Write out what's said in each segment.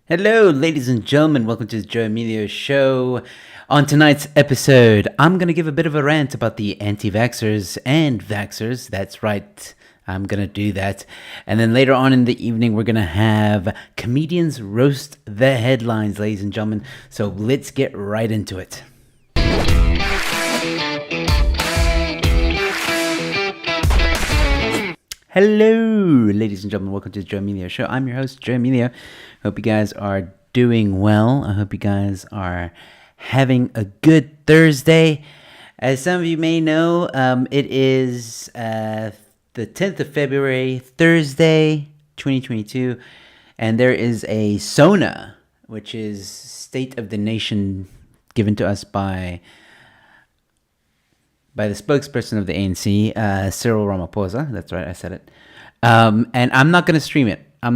Hello, ladies and gentlemen. Welcome to the Joe Emilio Show. On tonight's episode, I'm going to give a bit of a rant about the anti-vaxxers and vaxxers. That's right. I'm going to do that. And then later on in the evening, we're going to have comedians roast the headlines, ladies and gentlemen. So let's get right into it. Hello, ladies and gentlemen. Welcome to the Joe Emilio Show. I'm your host, Joe Emilio. Hope you guys are doing well. I hope you guys are having a good Thursday. As some of you may know, it is the 10th of February, Thursday, 2022, and there is a SONA, which is State of the Nation, given to us by the spokesperson of the ANC, Cyril Ramaphosa. That's right, I said it. And I'm not going to stream it. I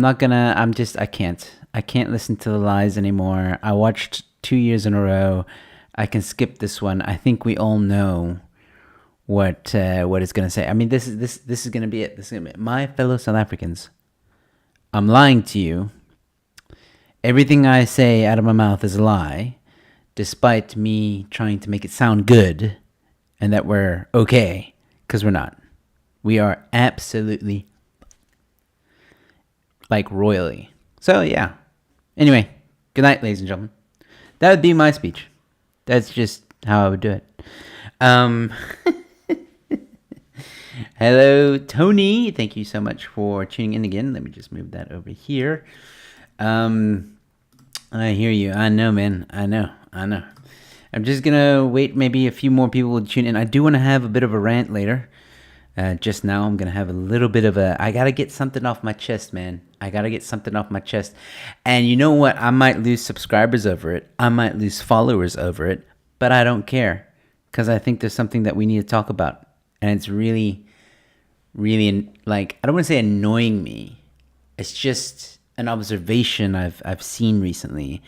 can't listen to the lies anymore. I watched 2 years in a row. I can skip this one. I think we all know what it's going to say. I mean, this is going to be it. This is going to be it. My fellow South Africans, I'm lying to you. Everything I say out of my mouth is a lie, despite me trying to make it sound good and that we're okay, because we're not. We are absolutely like royally. So yeah. Anyway, good night, ladies and gentlemen. That would be my speech. That's just how I would do it. Hello, Tony. Thank you so much for tuning in again. Let me just move that over here. I hear you. I know, man. I know. I'm just gonna wait. Maybe a few more people will tune in. I do want to have a bit of a rant later. Just now, I'm gonna have a little bit of I gotta get something off my chest, man. I gotta get something off my chest. And you know what? I might lose subscribers over it. I might lose followers over it. But I don't care, because I think there's something that we need to talk about, and it's really, really like, I don't want to say annoying me. It's just an observation I've seen recently.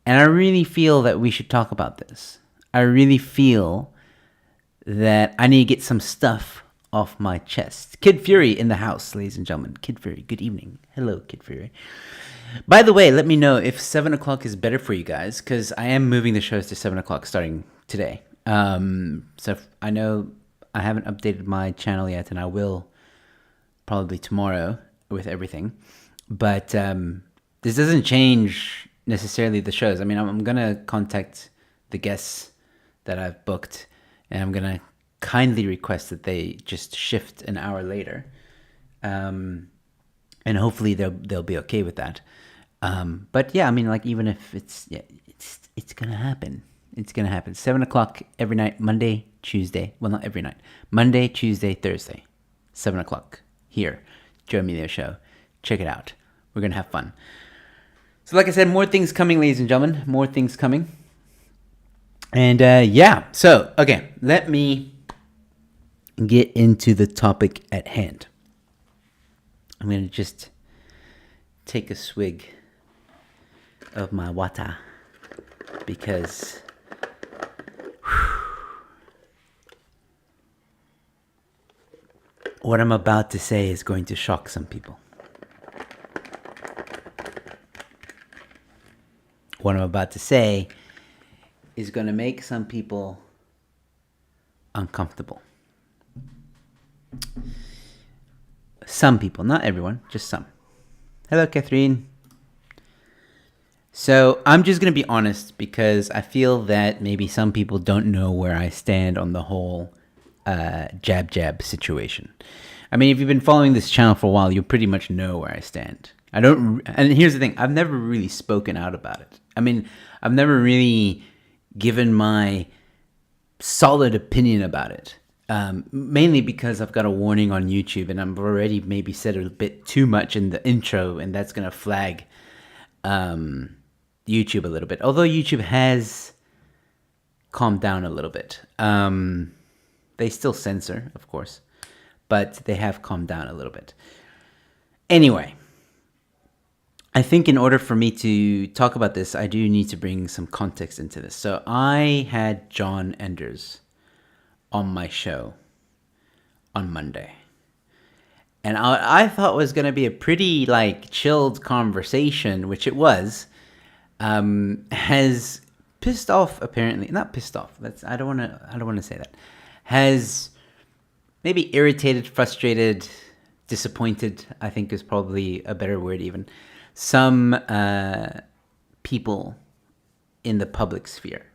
And I really feel that we should talk about this. I really feel that I need to get some stuff off my chest. Kid Fury in the house, ladies and gentlemen. Kid Fury, good evening. Hello, Kid Fury. By the way, let me know if 7 o'clock is better for you guys, because I am moving the shows to 7 o'clock starting today. So I know I haven't updated my channel yet, and I will probably tomorrow with everything. But this doesn't change necessarily the shows. I mean, I'm gonna contact the guests that I've booked, and I'm gonna kindly request that they just shift an hour later, and hopefully they'll be okay with that. But yeah, I mean, like, even if it's gonna happen. It's gonna happen. 7 o'clock every night, Monday, Tuesday. Well, not every night. Monday, Tuesday, Thursday, 7 o'clock here, Joe Emilio Show. Check it out. We're gonna have fun. So like I said, more things coming, ladies and gentlemen. More things coming. And yeah, so, okay, let me get into the topic at hand. I'm going to just take a swig of my water, because what I'm about to say is going to shock some people. What I'm about to say is going to make some people uncomfortable. Some people, not everyone, just some. Hello, Catherine. So I'm just going to be honest, because I feel that maybe some people don't know where I stand on the whole jab situation. I mean, if you've been following this channel for a while, you pretty much know where I stand. And here's the thing, I've never really spoken out about it. I mean, I've never really given my solid opinion about it. Mainly because I've got a warning on YouTube, and I've already maybe said a bit too much in the intro, and that's going to flag YouTube a little bit. Although YouTube has calmed down a little bit. They still censor, of course, but they have calmed down a little bit. Anyway, I think in order for me to talk about this, I do need to bring some context into this. So I had John Enders on my show on Monday. And I thought it was going to be a pretty, like, chilled conversation, which it was. has pissed off, apparently, not pissed off. I don't want to say that. Has maybe irritated, frustrated, disappointed, I think is probably a better word even, some people in the public sphere.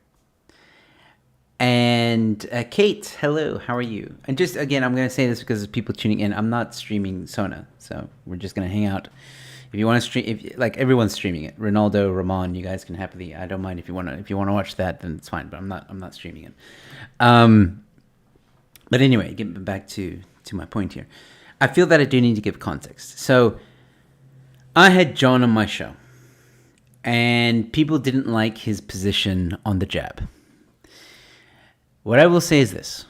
And Kate, hello, how are you? And just again, I'm going to say this because of people tuning in. I'm not streaming Sona, so we're just going to hang out. If you want to stream, like everyone's streaming it, Ronaldo, Ramon, you guys can happily. I don't mind if you want to watch that, then it's fine. But I'm not streaming it. But anyway, getting back to my point here, I feel that I do need to give context. So I had John on my show, and people didn't like his position on the jab. What I will say is this.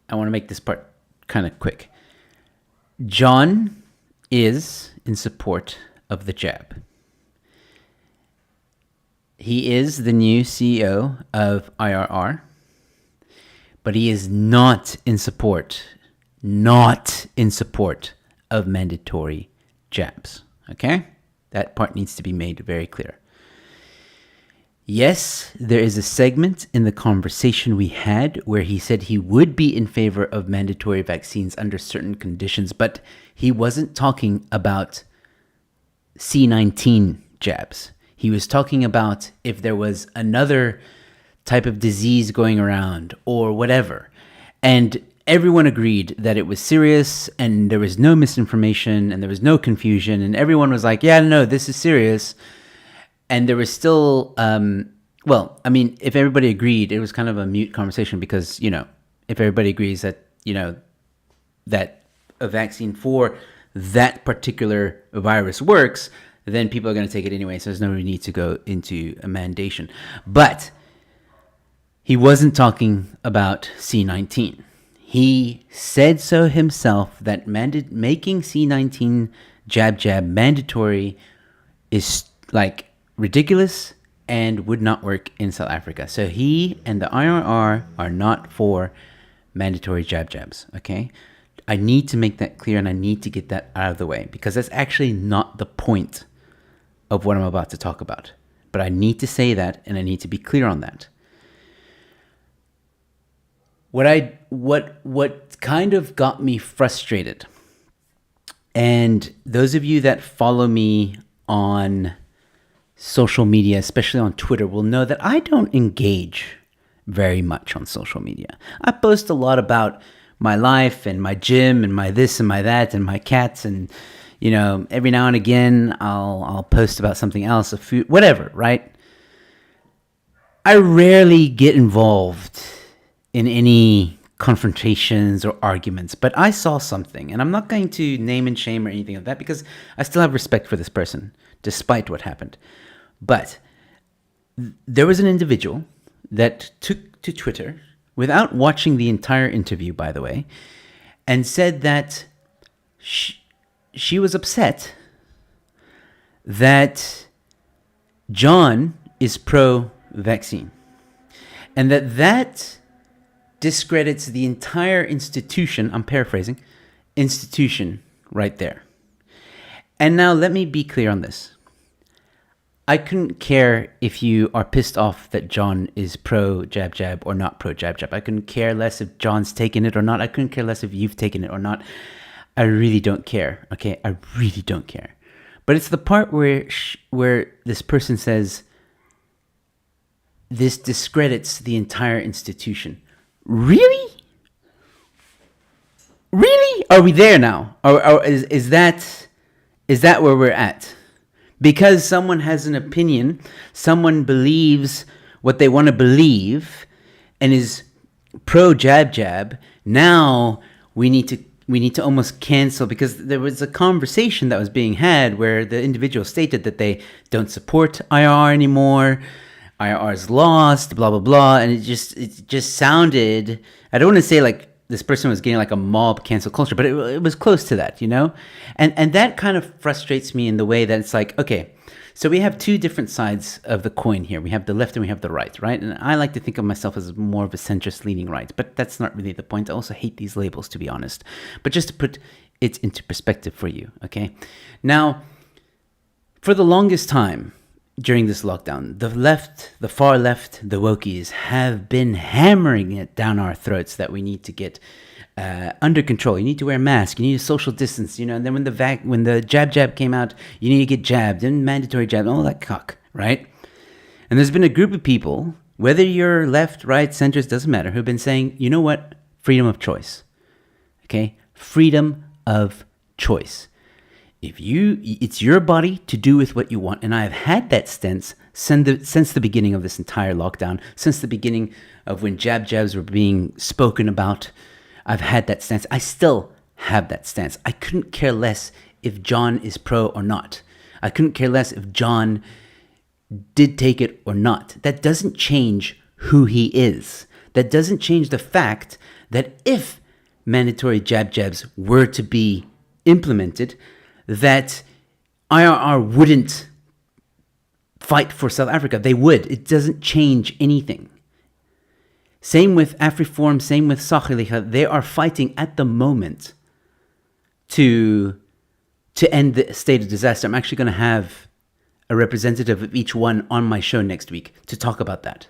I want to make this part kind of quick. John is in support of the jab. He is the new CEO of IRR, but he is not in support of mandatory jabs. Okay? That part needs to be made very clear. Yes, there is a segment in the conversation we had where he said he would be in favor of mandatory vaccines under certain conditions, but he wasn't talking about C-19 jabs. He was talking about if there was another type of disease going around or whatever. And everyone agreed that it was serious and there was no misinformation and there was no confusion. And everyone was like, yeah, no, this is serious. And there was still, if everybody agreed, it was kind of a mute conversation because, if everybody agrees that, that a vaccine for that particular virus works, then people are going to take it anyway. So there's no need to go into a mandation. But he wasn't talking about C-19. He said so himself that making C-19 jab mandatory is like ridiculous and would not work in South Africa. So he and the IRR are not for mandatory jabs, okay? I need to make that clear and I need to get that out of the way because that's actually not the point of what I'm about to talk about. But I need to say that and I need to be clear on that. What kind of got me frustrated, and those of you that follow me on social media, especially on Twitter, will know that I don't engage very much on social media. I post a lot about my life and my gym and my this and my that and my cats, and every now and again I'll post about something else, a food, whatever, right? I rarely get involved in any confrontations or arguments, but I saw something, and I'm not going to name and shame or anything of that because I still have respect for this person despite what happened. But there was an individual that took to Twitter without watching the entire interview, by the way, and said that she was upset that John is pro-vaccine and that discredits the entire institution. I'm paraphrasing, institution right there. And now let me be clear on this. I couldn't care if you are pissed off that John is pro jab or not pro jab. I couldn't care less if John's taken it or not. I couldn't care less if you've taken it or not. I really don't care. Okay, I really don't care. But it's the part where this person says this discredits the entire institution. Really? Really? Are we there now? Or is that where we're at? Because someone has an opinion, someone believes what they want to believe and is pro jab, now we need to almost cancel, because there was a conversation that was being had where the individual stated that they don't support IR anymore. IR's lost, blah, blah, blah. And it just sounded, I don't want to say like this person was getting like a mob cancel culture, but it was close to that, And that kind of frustrates me in the way that it's like, okay, so we have two different sides of the coin here. We have the left and we have the right? And I like to think of myself as more of a centrist leaning right, but that's not really the point. I also hate these labels, to be honest. But just to put it into perspective for you, okay? Now, for the longest time, during this lockdown. The left, the far left, the wokies have been hammering it down our throats that we need to get under control. You need to wear a mask. You need a social distance. And then when the jab came out, you need to get jabbed and mandatory jab, all that cock, right? And there's been a group of people, whether you're left, right, centrist, doesn't matter, who've been saying, you know what? Freedom of choice. Okay? Freedom of choice. It's your body to do with what you want. And I have had that stance since the beginning of this entire lockdown, since the beginning of when jabs were being spoken about. I've had that stance. I still have that stance. I couldn't care less if John is pro or not. I couldn't care less if John did take it or not. That doesn't change who he is. That doesn't change the fact that if mandatory jabs were to be implemented, that IRR wouldn't fight for South Africa. They would. It doesn't change anything. Same with AfriForum, same with Sakhilecha. They are fighting at the moment to end the state of disaster. I'm actually going to have a representative of each one on my show next week to talk about that.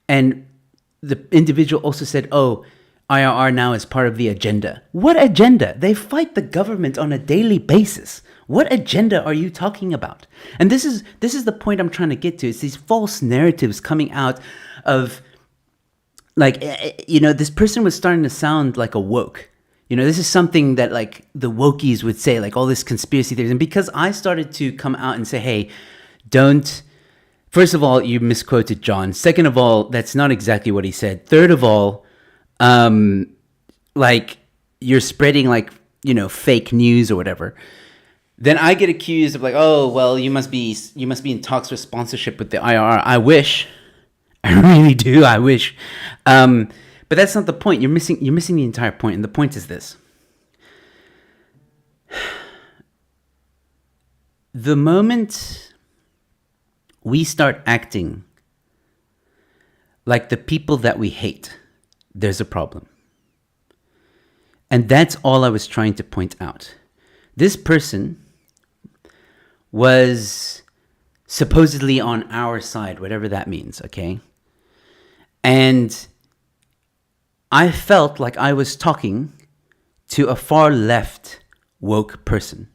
And the individual also said, IRR now is part of the agenda. What agenda? They fight the government on a daily basis. What agenda are you talking about? And this is the point I'm trying to get to. It's these false narratives coming out of, this person was starting to sound like a woke. This is something that like the wokies would say, like all this conspiracy theories. And because I started to come out and say, hey, first of all, you misquoted John. Second of all, that's not exactly what he said. Third of all, you're spreading fake news or whatever. Then I get accused of you must be in talks for sponsorship with the IRR. I wish. I really do. I wish. But that's not the point. You're missing the entire point. And the point is this. The moment we start acting like the people that we hate, there's a problem. And that's all I was trying to point out. This person was supposedly on our side, whatever that means, okay? And I felt like I was talking to a far left woke person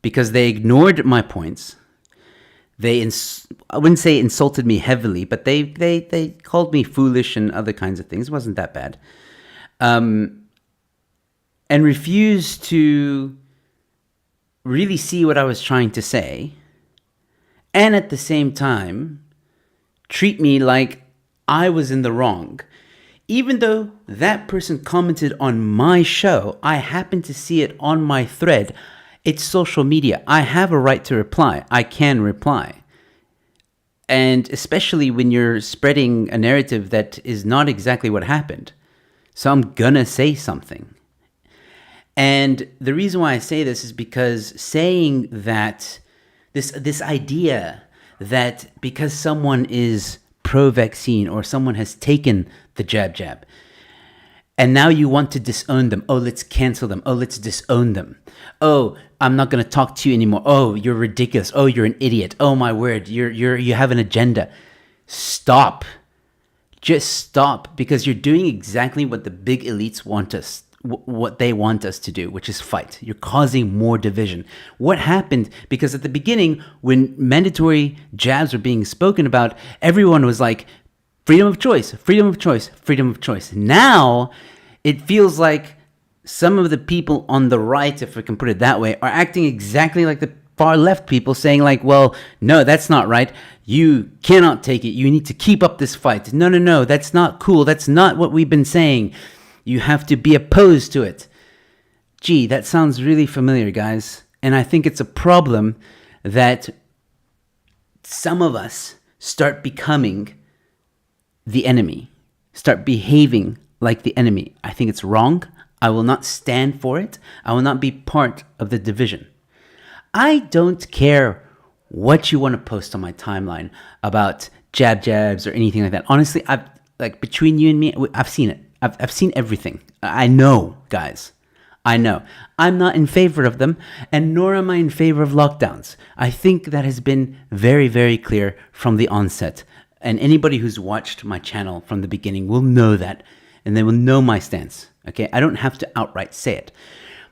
because they ignored my points. I wouldn't say insulted me heavily, but they called me foolish and other kinds of things. It wasn't that bad. And refused to really see what I was trying to say. And at the same time, treat me like I was in the wrong. Even though that person commented on my show, I happened to see it on my thread. It's social media. I have a right to reply. I can reply. And especially when you're spreading a narrative that is not exactly what happened. So I'm gonna say something. And the reason why I say this is because saying that this idea that because someone is pro-vaccine or someone has taken the jab, and now you want to disown them. Oh, let's cancel them. Oh, let's disown them. Oh, I'm not going to talk to you anymore. Oh, you're ridiculous. Oh, you're an idiot. Oh, my word. You have an agenda. Stop. Just stop, because you're doing exactly what the big elites want us, what they want us to do, which is fight. You're causing more division. What happened? Because at the beginning, when mandatory jabs were being spoken about, everyone was like, freedom of choice, freedom of choice, freedom of choice. Now, it feels like some of the people on the right, if we can put it that way, are acting exactly like the far left people, saying like, well, no, that's not right. You cannot take it. You need to keep up this fight. No, that's not cool. That's not what we've been saying. You have to be opposed to it. Gee, that sounds really familiar, guys. And I think it's a problem that some of us start becoming the enemy, start behaving like the enemy. I think it's wrong. I will not stand for it. I will not be part of the division. I don't care what you want to post on my timeline about jabs or anything like that. Honestly, between you and me, I've seen it. I've seen everything. I know, guys. I know. I'm not in favor of them, and nor am I in favor of lockdowns. I think that has been very, very clear from the onset. And anybody who's watched my channel from the beginning will know that, and they will know my stance. Okay? I don't have to outright say it.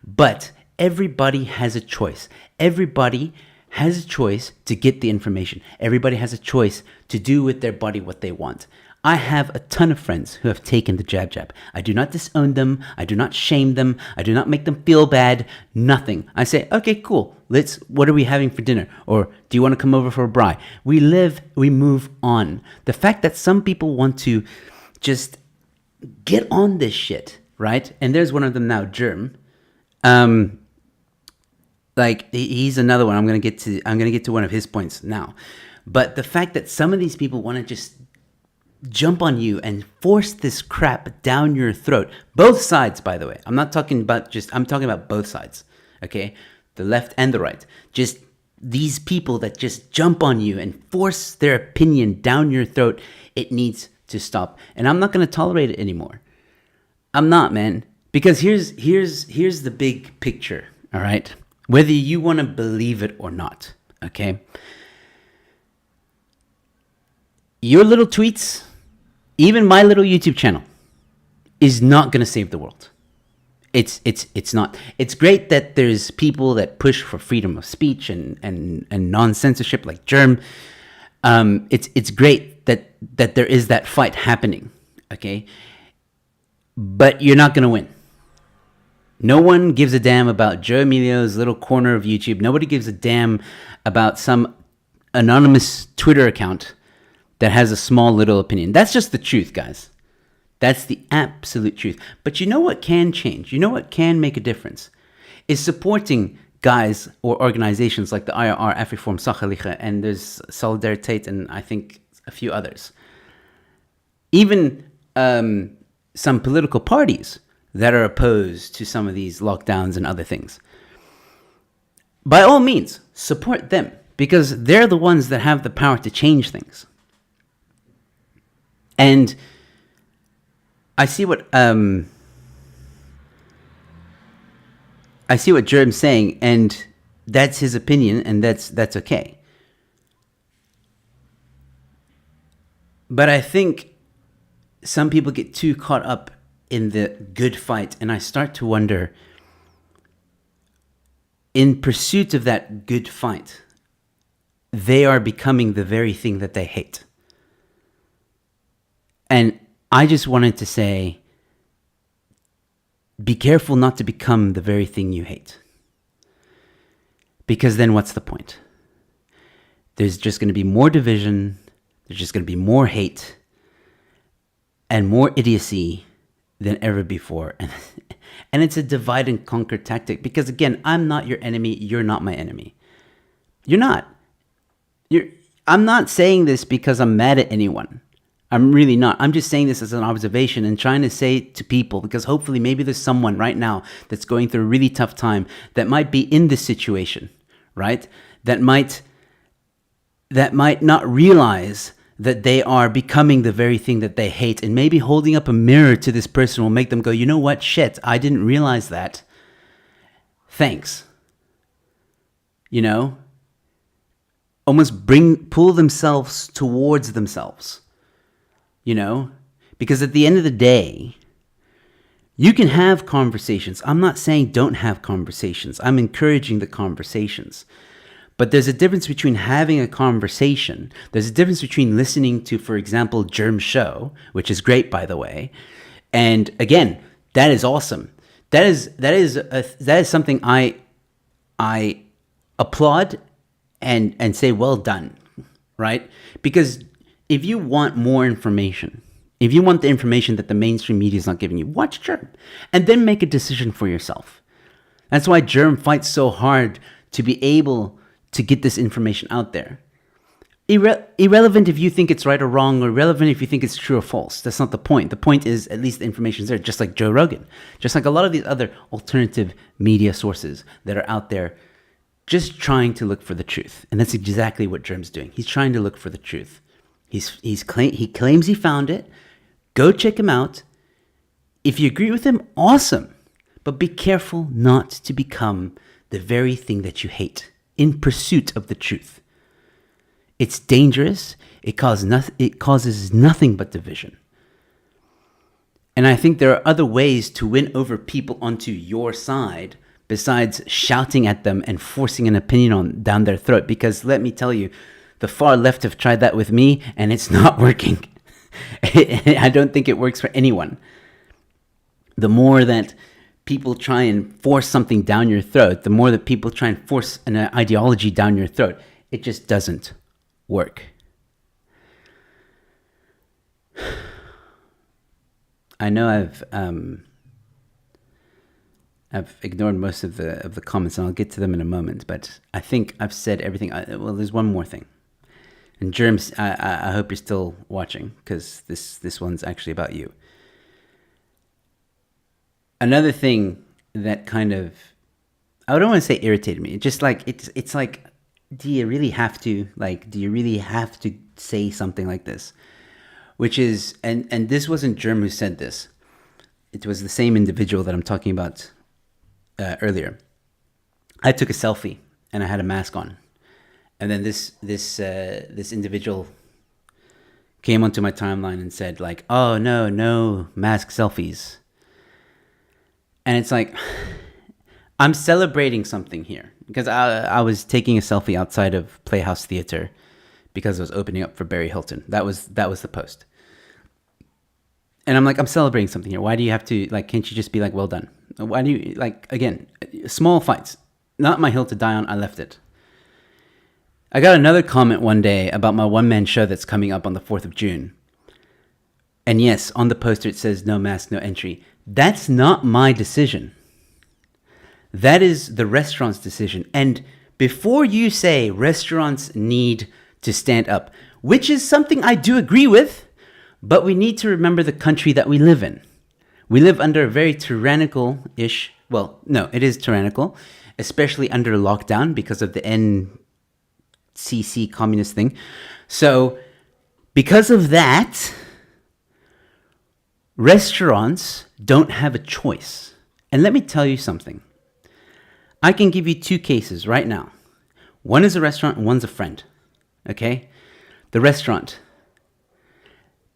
But everybody has a choice. Everybody has a choice to get the information. Everybody has a choice to do with their body what they want. I have a ton of friends who have taken the jab. I do not disown them. I do not shame them. I do not make them feel bad. Nothing. I say, okay, cool. What are we having for dinner? Or do you want to come over for a braai? We live, we move on. The fact that some people want to just get on this shit, right? And there's one of them now, Germ. Like he's another one. I'm gonna get to one of his points now. But the fact that some of these people want to just jump on you and force this crap down your throat. Both sides, by the way. I'm talking about both sides. Okay? The left and the right. Just these people that just jump on you and force their opinion down your throat, it needs to stop. And I'm not going to tolerate it anymore. I'm not, man. Because here's the big picture, all right? Whether you want to believe it or not, okay? Your little tweets, even my little YouTube channel, is not going to save the world. It's not. It's great that there's people that push for freedom of speech and non-censorship like Germ. It's great that there is that fight happening, okay? But you're not going to win. No one gives a damn about Joe Emilio's little corner of YouTube. Nobody gives a damn about some anonymous Twitter account that has a small little opinion. That's just the truth, guys. That's the absolute truth. But you know what can change? You know what can make a difference? Is supporting guys or organizations like the IRR, Afriforum, Sachaliche, and there's Solidariteit, and I think a few others. Even some political parties that are opposed to some of these lockdowns and other things. By all means, support them, because they're the ones that have the power to change things. And I see what Jerem's saying, and that's his opinion, and that's okay. But I think some people get too caught up in the good fight, and I start to wonder, in pursuit of that good fight, they are becoming the very thing that they hate. And I just wanted to say, be careful not to become the very thing you hate. Because then what's the point? There's just going to be more division, there's just going to be more hate, and more idiocy than ever before. And it's a divide and conquer tactic. Because again, I'm not your enemy, you're not my enemy. You're not. I'm not saying this because I'm mad at anyone. I'm really not. I'm just saying this as an observation and trying to say to people, because hopefully maybe there's someone right now that's going through a really tough time that might be in this situation, right? That might not realize that they are becoming the very thing that they hate, and maybe holding up a mirror to this person will make them go, you know what? Shit, I didn't realize that. Thanks. You know? Almost pull themselves towards themselves. You know, because at the end of the day, you can have conversations. I'm not saying don't have conversations. I'm encouraging the conversations. But there's a difference between having a conversation. There's a difference between listening to, for example, Germ Show, which is great, by the way. And again, that is awesome. That is something I applaud and say, well done, right? Because if you want more information, if you want the information that the mainstream media is not giving you, watch Germ and then make a decision for yourself. That's why Germ fights so hard to be able to get this information out there. Irrelevant if you think it's right or wrong, or irrelevant if you think it's true or false. That's not the point. The point is at least the information's there, just like Joe Rogan, just like a lot of these other alternative media sources that are out there just trying to look for the truth. And that's exactly what Germ's doing. He's trying to look for the truth. He claims he found it. Go check him out. If you agree with him, awesome. But be careful not to become the very thing that you hate in pursuit of the truth. It's dangerous. It causes nothing but division. And I think there are other ways to win over people onto your side besides shouting at them and forcing an opinion down their throat. Because let me tell you, the far left have tried that with me, and it's not working. I don't think it works for anyone. The more that people try and force something down your throat, the more that people try and force an ideology down your throat, it just doesn't work. I know I've ignored most of the comments, and I'll get to them in a moment, but I think I've said everything. Well, there's one more thing. And Germs, I hope you're still watching, because this one's actually about you. Another thing that kind of, I don't want to say irritated me. Just like it's like, do you really have to say something like this? Which is, and this wasn't Germ who said this. It was the same individual that I'm talking about earlier. I took a selfie and I had a mask on, and then this individual came onto my timeline and said like, "Oh no mask selfies." And it's like, I'm celebrating something here, because I was taking a selfie outside of Playhouse Theater because I was opening up for Barry Hilton. That was the post. And I'm like, I'm celebrating something here. Why do you have to, like, can't you just be like, well done? Why do you, like, again, small fights. Not my hill to die on, I left it. I got another comment one day about my one-man show that's coming up on the 4th of June. And yes, on the poster it says no mask, no entry. That's not my decision. That is the restaurant's decision. And before you say restaurants need to stand up, which is something I do agree with, but we need to remember the country that we live in. We live under a very tyrannical-ish, well, no, it is tyrannical, especially under lockdown because of the NCC communist thing. So because of that, restaurants don't have a choice. And let me tell you something. I can give you two cases right now. One is a restaurant and one's a friend. Okay? The restaurant.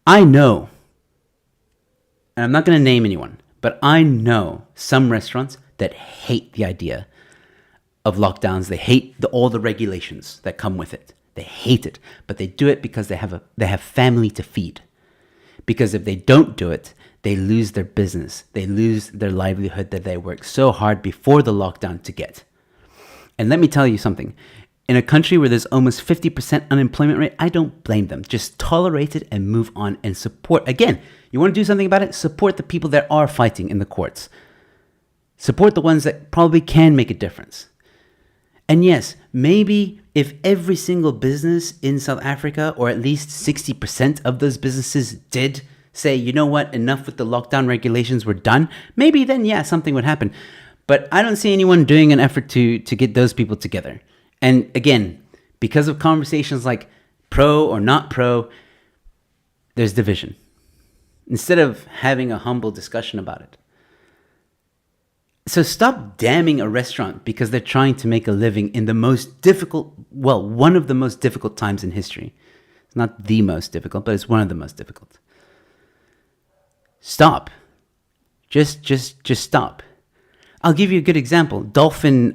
I know, and I'm not going to name anyone, but I know some restaurants that hate the idea of lockdowns. They hate all the regulations that come with it. They hate it, but they do it because they have family to feed. Because if they don't do it, they lose their business. They lose their livelihood that they worked so hard before the lockdown to get. And let me tell you something. In a country where there's almost 50% unemployment rate, I don't blame them. Just tolerate it and move on and support. Again, you want to do something about it? Support the people that are fighting in the courts. Support the ones that probably can make a difference. And yes, maybe if every single business in South Africa, or at least 60% of those businesses did say, you know what, enough with the lockdown regulations, we're done, maybe then, yeah, something would happen. But I don't see anyone doing an effort to get those people together. And again, because of conversations like pro or not pro, there's division. Instead of having a humble discussion about it. So stop damning a restaurant because they're trying to make a living in the most difficult, well, one of the most difficult times in history. It's not the most difficult, but it's one of the most difficult. Stop. Just stop. I'll give you a good example. Dolphin,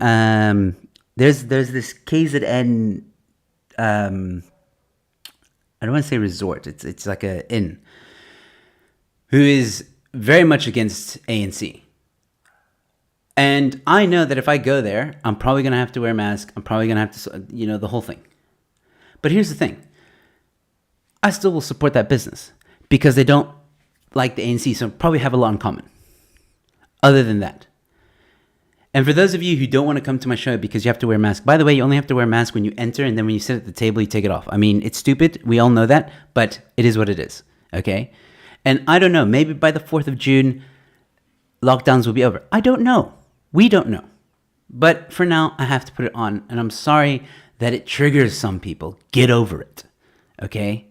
there's this KZN, I don't want to say resort. It's like a inn, who is very much against ANC. And I know that if I go there, I'm probably going to have to wear a mask. I'm probably going to have to, the whole thing. But here's the thing. I still will support that business because they don't like the ANC, so probably have a lot in common. Other than that. And for those of you who don't want to come to my show because you have to wear a mask, by the way, you only have to wear a mask when you enter, and then when you sit at the table, you take it off. I mean, it's stupid. We all know that, but it is what it is. Okay? And I don't know. Maybe by the 4th of June, lockdowns will be over. I don't know. We don't know. But for now, I have to put it on. And I'm sorry that it triggers some people. Get over it. Okay?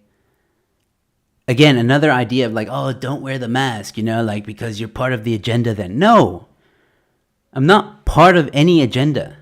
Again, another idea of like, oh, don't wear the mask, because you're part of the agenda then. No. I'm not part of any agenda.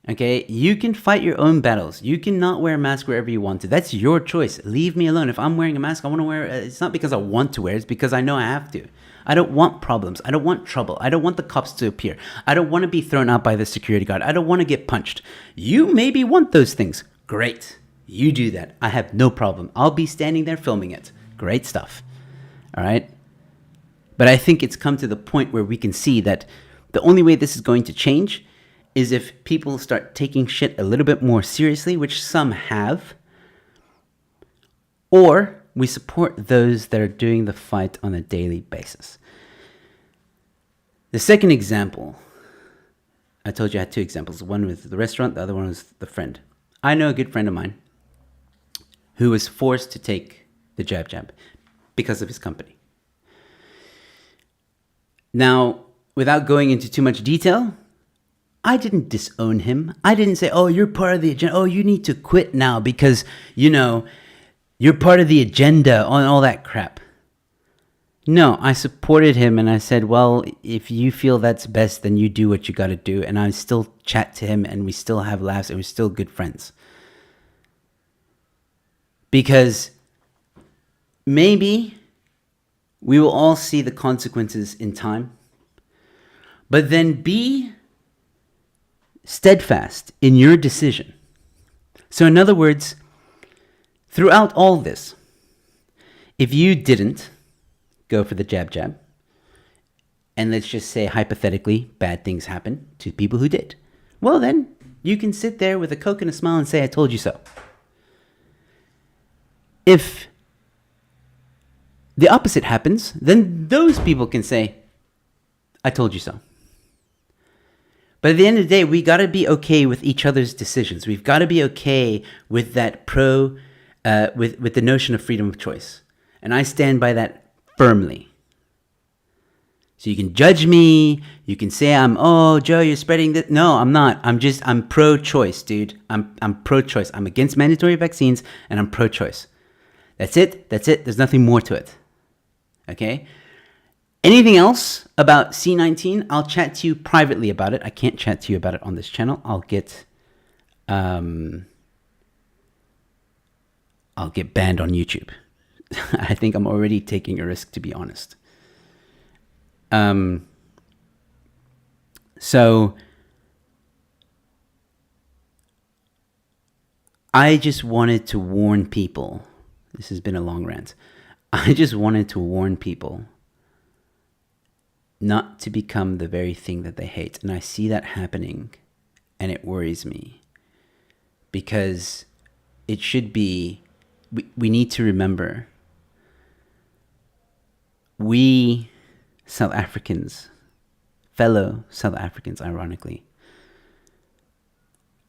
Okay, you can fight your own battles. You can not wear a mask wherever you want to. That's your choice. Leave me alone. If I'm wearing a mask, I want to wear it. It's not because I want to wear it. It's because I know I have to. I don't want problems. I don't want trouble. I don't want the cops to appear. I don't want to be thrown out by the security guard. I don't want to get punched. You maybe want those things. Great. You do that. I have no problem. I'll be standing there filming it. Great stuff. All right? But I think it's come to the point where we can see that the only way this is going to change is if people start taking shit a little bit more seriously, which some have, or we support those that are doing the fight on a daily basis. The second example, I told you I had two examples. One was the restaurant, the other one was the friend. I know a good friend of mine who was forced to take the jab because of his company. Now, without going into too much detail, I didn't disown him. I didn't say, oh, you're part of the agenda. Oh, you need to quit now because, you're part of the agenda on all that crap. No, I supported him and I said, well, if you feel that's best, then you do what you got to do. And I still chat to him and we still have laughs and we're still good friends. Because maybe we will all see the consequences in time, but then be steadfast in your decision. So in other words, throughout all this, if you didn't go for the jab, and let's just say hypothetically bad things happen to people who did, well then you can sit there with a Coke and a smile and say, I told you so. If the opposite happens, then those people can say, I told you so. But at the end of the day, we got to be okay with each other's decisions. We've got to be okay with that with the notion of freedom of choice. And I stand by that firmly. So you can judge me. You can say Joe, you're spreading this. No, I'm not. I'm pro-choice, dude. I'm pro-choice. I'm against mandatory vaccines and I'm pro-choice. That's it. There's nothing more to it. Okay? Anything else about C19, I'll chat to you privately about it. I can't chat to you about it on this channel. I'll get banned on YouTube. I think I'm already taking a risk, to be honest. So I just wanted to warn people. This has been a long rant. I just wanted to warn people not to become the very thing that they hate. And I see that happening, and it worries me. Because it should be, we need to remember, we South Africans, fellow South Africans, ironically,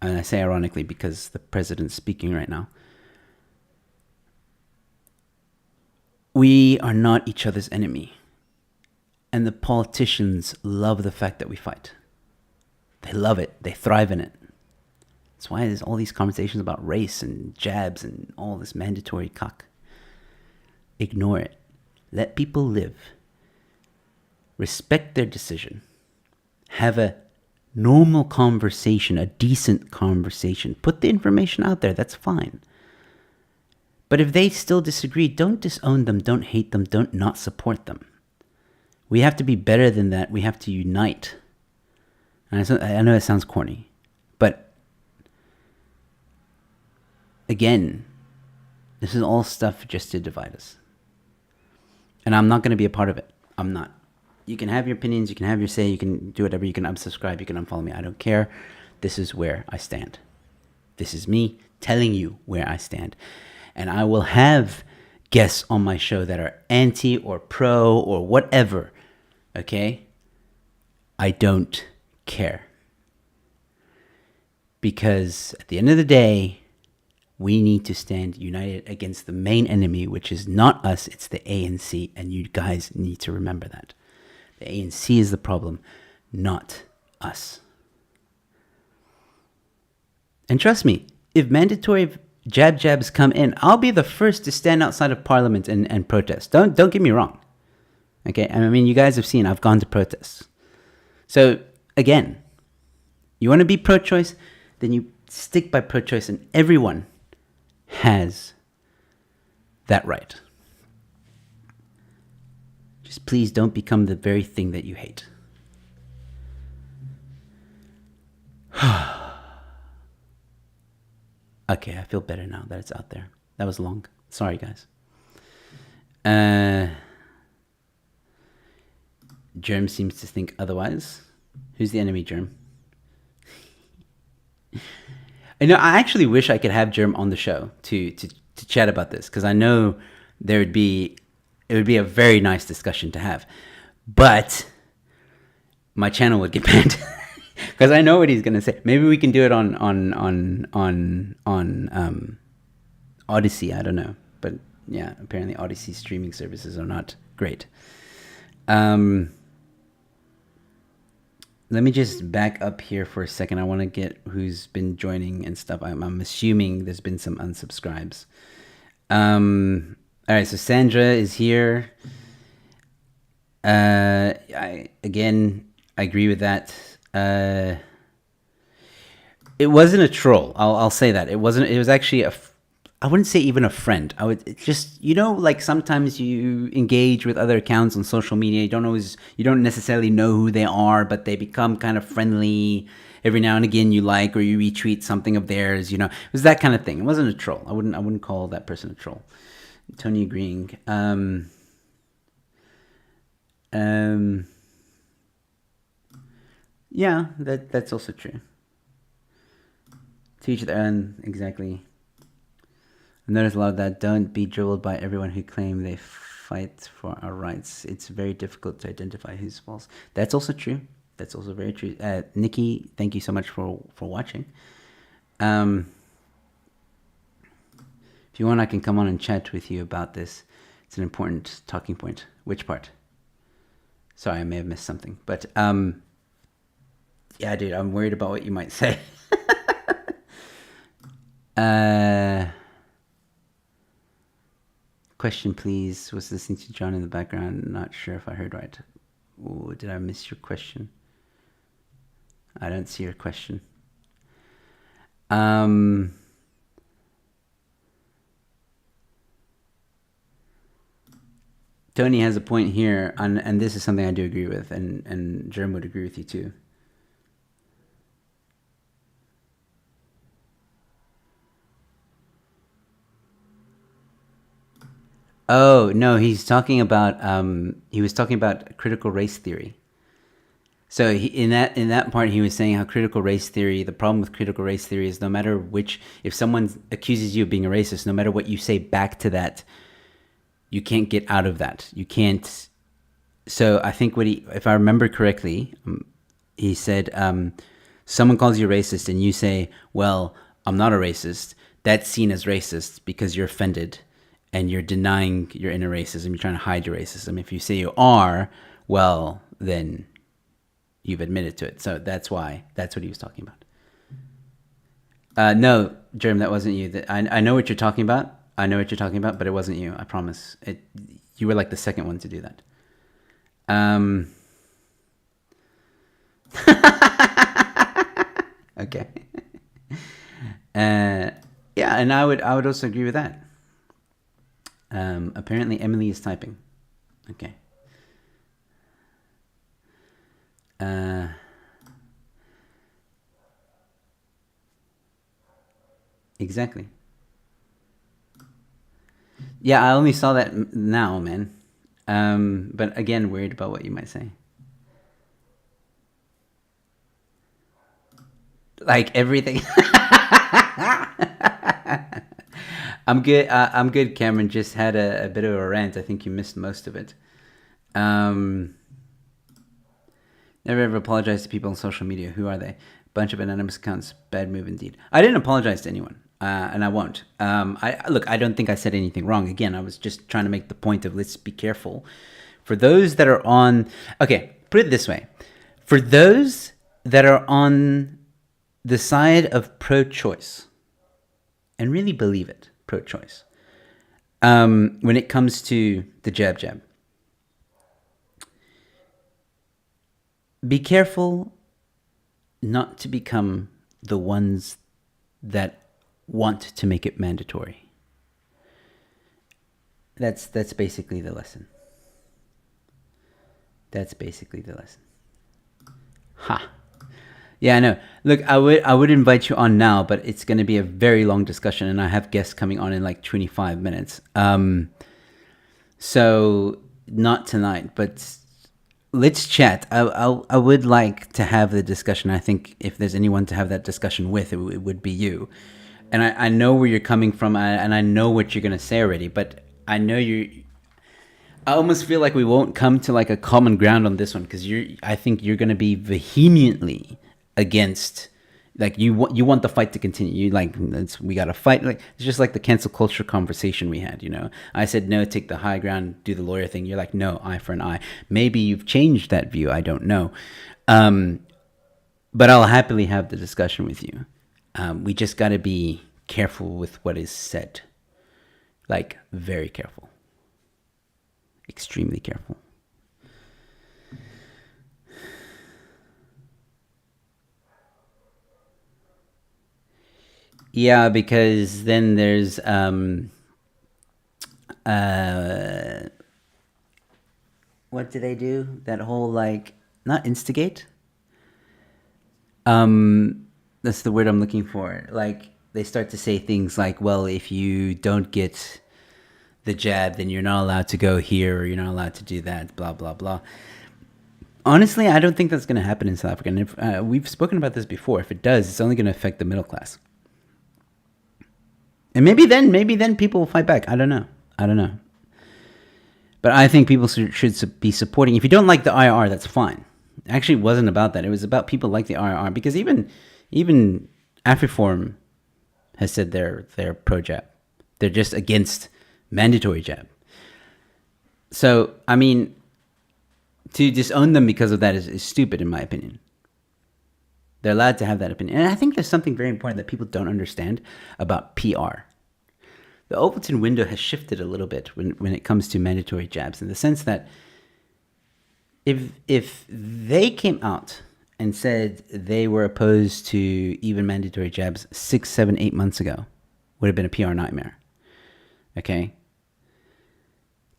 and I say ironically because the president's speaking right now, we are not each other's enemy. And the politicians love the fact that we fight. They love it. They thrive in it. That's why there's all these conversations about race and jabs and all this mandatory cuck. Ignore it. Let people live. Respect their decision. Have a normal conversation, a decent conversation. Put the information out there. That's fine. But if they still disagree, don't disown them. Don't hate them. Don't not support them. We have to be better than that. We have to unite. And I know it sounds corny, but again, this is all stuff just to divide us. And I'm not going to be a part of it. I'm not. You can have your opinions. You can have your say. You can do whatever. You can unsubscribe. You can unfollow me. I don't care. This is where I stand. This is me telling you where I stand. And I will have guests on my show that are anti or pro or whatever. Okay? I don't care. Because at the end of the day, we need to stand united against the main enemy, which is not us, it's the ANC. And you guys need to remember that. The ANC is the problem, not us. And trust me, if mandatory jabs come in, I'll be the first to stand outside of Parliament and protest. Don't get me wrong. Okay, I mean, you guys have seen I've gone to protests. So again, you want to be pro-choice, then you stick by pro-choice, and everyone has that right. Just please don't become the very thing that you hate. Okay, I feel better now that it's out there. That was long. Sorry, guys. Germ seems to think otherwise. Who's the enemy, Germ? I actually wish I could have Germ on the show to chat about this, because I know it would be a very nice discussion to have. But my channel would get banned. Because I know what he's gonna say. Maybe we can do it on Odyssey. I don't know, but yeah, apparently Odyssey streaming services are not great. Let me just back up here for a second. I want to get who's been joining and stuff. I'm assuming there's been some unsubscribes. All right, so Sandra is here. I agree with that. It wasn't a troll. I'll say that. It wasn't. It was actually I wouldn't say even a friend. I would just, like sometimes you engage with other accounts on social media. You don't necessarily know who they are, but they become kind of friendly. Every now and again you like or you retweet something of theirs. It was that kind of thing. It wasn't a troll. I wouldn't call that person a troll. Tony agreeing. Yeah, that's also true. To each their own, exactly. I notice a lot of that. Don't be dribbled by everyone who claim they fight for our rights. It's very difficult to identify who's false. That's also true. That's also very true. Nikki, thank you so much for watching. If you want, I can come on and chat with you about this. It's an important talking point. Which part? Sorry, I may have missed something. But yeah, dude, I'm worried about what you might say. Question, please. Was listening to John in the background. Not sure if I heard right. Ooh, did I miss your question? I don't see your question. Tony has a point here, and this is something I do agree with, and Jerm would agree with you too. Oh no, he's talking about he was talking about critical race theory. So in that part, he was saying how critical race theory. The problem with critical race theory is no matter if someone accuses you of being a racist, no matter what you say back to that, you can't get out of that. You can't. So I think if I remember correctly, he said, someone calls you racist and you say, well, I'm not a racist. That's seen as racist because you're offended and you're denying your inner racism. You're trying to hide your racism. If you say you are, well, then you've admitted to it. So that's what he was talking about. No, Jerem, that wasn't you. I know what you're talking about. But it wasn't you. I promise. You were like the second one to do that. Okay. Yeah, and I would also agree with that. Apparently Emily is typing. Okay. Exactly. Yeah, I only saw that now, man. But again, worried about what you might say. Like everything. I'm good. I'm good. Cameron just had a bit of a rant. I think you missed most of it. Never ever apologize to people on social media. Who are they? Bunch of anonymous accounts. Bad move indeed. I didn't apologize to anyone, and I won't. I don't think I said anything wrong. Again, I was just trying to make the point of let's be careful. For those that are on, okay, put it this way. For those that are on the side of pro-choice, and really believe it, pro-choice, when it comes to the jab, be careful not to become the ones that want to make it mandatory. That's basically the lesson. That's basically the lesson. Ha. Yeah, I know. Look, I would invite you on now, but it's going to be a very long discussion, and I have guests coming on in like 25 minutes. So not tonight, but let's chat. I would like to have the discussion. I think if there's anyone to have that discussion with, it would be you. And I know where you're coming from, and I know what you're going to say already, but I know I almost feel like we won't come to like a common ground on this one, because I think you're going to be vehemently against, like, you want the fight to continue. You like, we got to fight. Like, it's just like the cancel culture conversation we had. I said no, take the high ground, do the lawyer thing. You're like, no, eye for an eye. Maybe you've changed that view. I don't know, but I'll happily have the discussion with you. We just got to be careful with what is said, like very careful, extremely careful. Yeah, because then there's what do they do? That whole, like, not instigate. That's the word I'm looking for. Like, they start to say things like, well, if you don't get the jab, then you're not allowed to go here, or you're not allowed to do that, blah blah blah. Honestly, I don't think that's going to happen in South Africa. And if, we've spoken about this before. If it does, it's only going to affect the middle class. And maybe then people will fight back. I don't know. But I think people should be supporting. If you don't like the IR, that's fine. Actually, it wasn't about that. It was about people like the IR, because even AfriForum has said they're pro jab. They're just against mandatory jab. So, I mean, to disown them because of that is stupid, in my opinion. They're allowed to have that opinion. And I think there's something very important that people don't understand about PR. The Overton window has shifted a little bit when it comes to mandatory jabs, in the sense that if they came out and said they were opposed to even mandatory jabs 6, 7, 8 months ago, would have been a PR nightmare. Okay?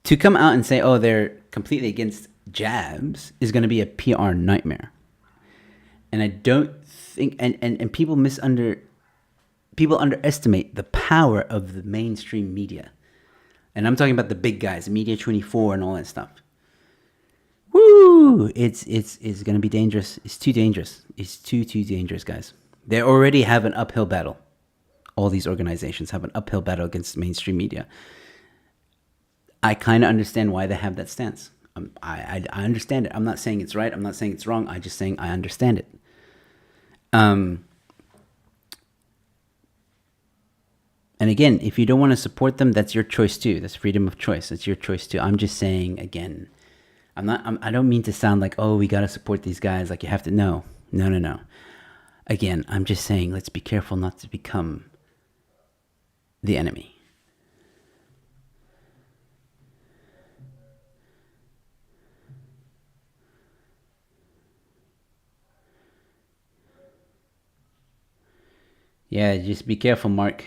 To come out and say, oh, they're completely against jabs, is going to be a PR nightmare. And I don't think, and people underestimate the power of the mainstream media. And I'm talking about the big guys, Media 24 and all that stuff. Woo! It's going to be dangerous. It's too dangerous. It's too dangerous, guys. They already have an uphill battle. All these organizations have an uphill battle against mainstream media. I kind of understand why they have that stance. I understand it. I'm not saying it's right. I'm not saying it's wrong. I'm just saying I understand it. And again, if you don't want to support them, that's your choice too. That's freedom of choice. That's your choice too. I'm just saying, again, I don't mean to sound like, oh, we got to support these guys. Like, you have to. No. Again, I'm just saying, let's be careful not to become the enemy. Yeah, just be careful, Mark,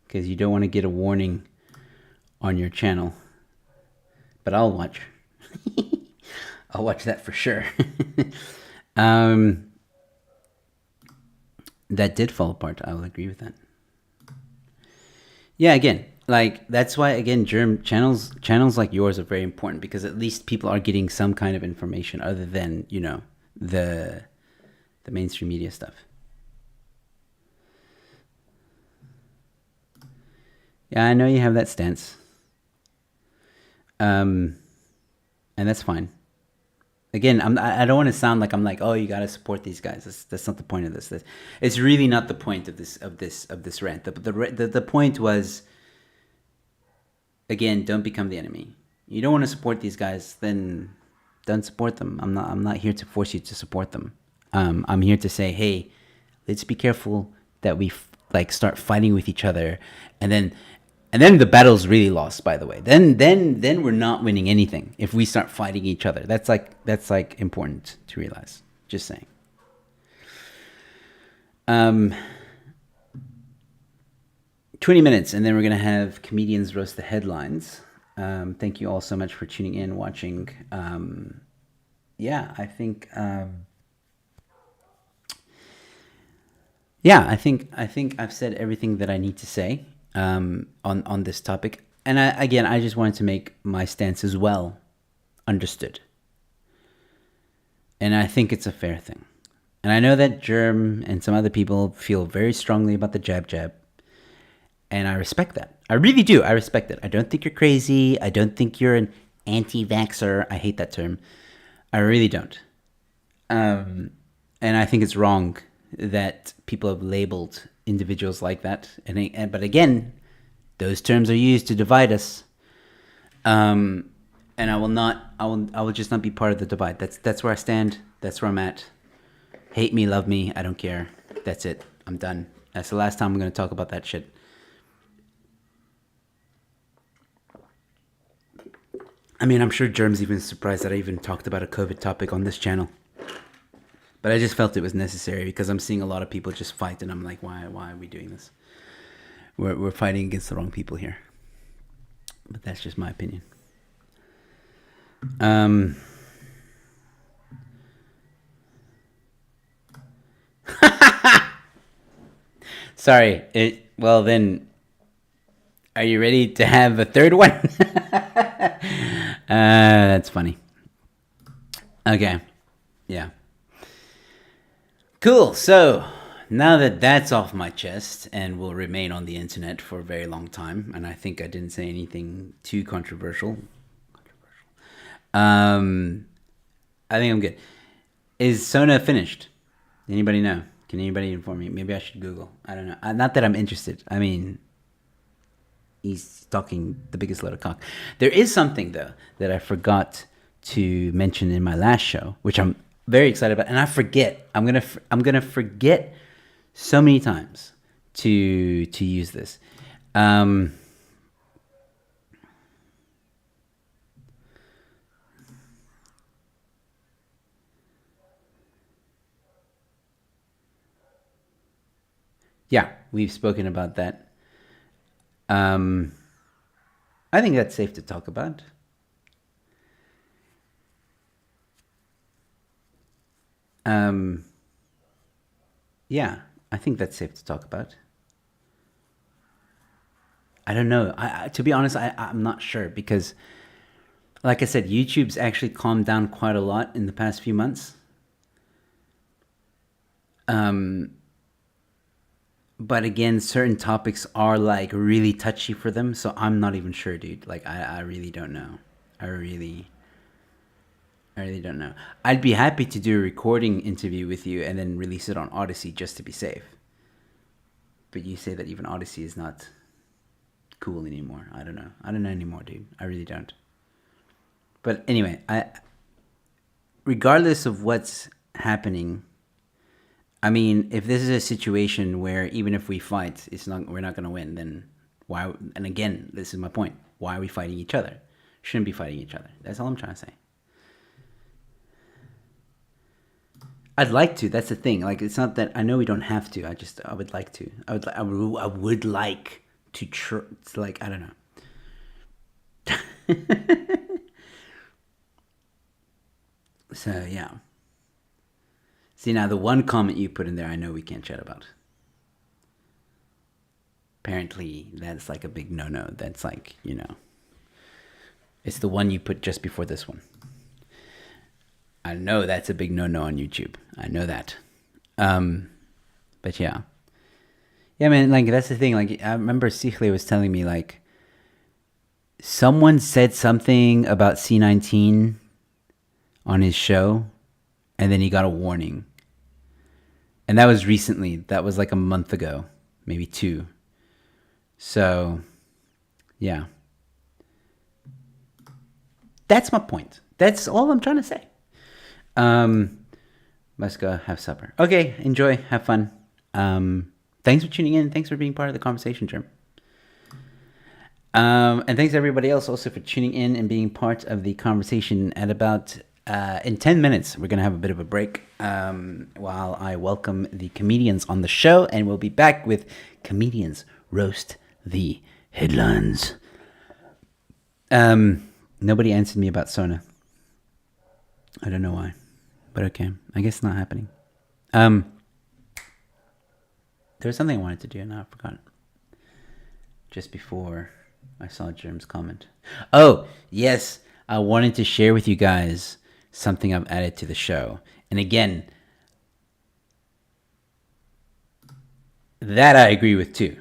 because you don't want to get a warning on your channel. But I'll watch. I'll watch that for sure. That did fall apart. I will agree with that. Yeah, again, like, that's why, again, channels like yours are very important, because at least people are getting some kind of information other than, the mainstream media stuff. Yeah, I know you have that stance. And that's fine. Again, I don't want to sound like I'm like, oh, you got to support these guys. That's not the point of this. It's really not the point of this rant. The point was, again, don't become the enemy. You don't want to support these guys, then don't support them. I'm not here to force you to support them. I'm here to say, hey, let's be careful that we start fighting with each other, and then And then the battle's really lost, by the way. Then we're not winning anything if we start fighting each other. That's like important to realize. Just saying. 20 minutes, and then we're going to have comedians roast the headlines. Thank you all so much for tuning in, watching. I think I've said everything that I need to say on this topic. And I just wanted to make my stance as well understood. And I think it's a fair thing. And I know that Germ and some other people feel very strongly about the jab. And I respect that. I really do. I respect it. I don't think you're crazy. I don't think you're an anti-vaxxer. I hate that term. I really don't. And I think it's wrong that people have labeled individuals like that. But again, those terms are used to divide us. And I will just not be part of the divide. That's where I stand. That's where I'm at. Hate me, love me. I don't care. That's it. I'm done. That's the last time I'm going to talk about that shit. I mean, I'm sure Germ's even surprised that I even talked about a COVID topic on this channel. But I just felt it was necessary because I'm seeing a lot of people just fight, and I'm like, why are we doing this? We're fighting against the wrong people here. But that's just my opinion. Sorry. Well, then, are you ready to have a third one? That's funny. Okay. Yeah. Cool. So, now that that's off my chest and will remain on the internet for a very long time, and I think I didn't say anything too controversial. I think I'm good. Is Sona finished? Anybody know? Can anybody inform me? Maybe I should Google. I don't know. Not that I'm interested. I mean, he's talking the biggest load of cock. There is something, though, that I forgot to mention in my last show, which I'm very excited about, and I forget. I'm gonna forget so many times to use this. Yeah, we've spoken about that. I think that's safe to talk about. Yeah, I think that's safe to talk about. I don't know. To be honest, I'm not sure because, like I said, YouTube's actually calmed down quite a lot in the past few months. But again, certain topics are like really touchy for them, so I'm not even sure, dude. Like, I really don't know. I really don't know. I'd be happy to do a recording interview with you and then release it on Odyssey just to be safe. But you say that even Odyssey is not cool anymore. I don't know. I don't know anymore, dude. I really don't. But anyway, regardless of what's happening, I mean, if this is a situation where even if we fight, we're not going to win, then why? And again, this is my point. Why are we fighting each other? Shouldn't be fighting each other. That's all I'm trying to say. I'd like to. That's the thing. Like, it's not that I know we don't have to. I would like to. I would like to. It's like, I don't know. So yeah. See, now the one comment you put in there, I know we can't chat about. Apparently, that's like a big no-no. That's like, it's the one you put just before this one. I know that's a big no-no on YouTube. I know that. But yeah. Yeah, man, like, that's the thing. Like, I remember Sichle was telling me, like, someone said something about C19 on his show, and then he got a warning. And that was recently. That was like a month ago, maybe 2. So, yeah. That's my point. That's all I'm trying to say. Let's go have supper. Okay, enjoy. Have fun. Thanks for tuning in. Thanks for being part of the conversation, Germ. And thanks everybody else also for tuning in and being part of the conversation. At about in 10 minutes, we're going to have a bit of a break while I welcome the comedians on the show, and we'll be back with Comedians Roast the Headlines. Nobody answered me about Sona. I don't know why, but okay. I guess it's not happening. There was something I wanted to do and I forgot. Just before I saw Jerem's comment. Oh, yes. I wanted to share with you guys something I've added to the show. And again, that I agree with too.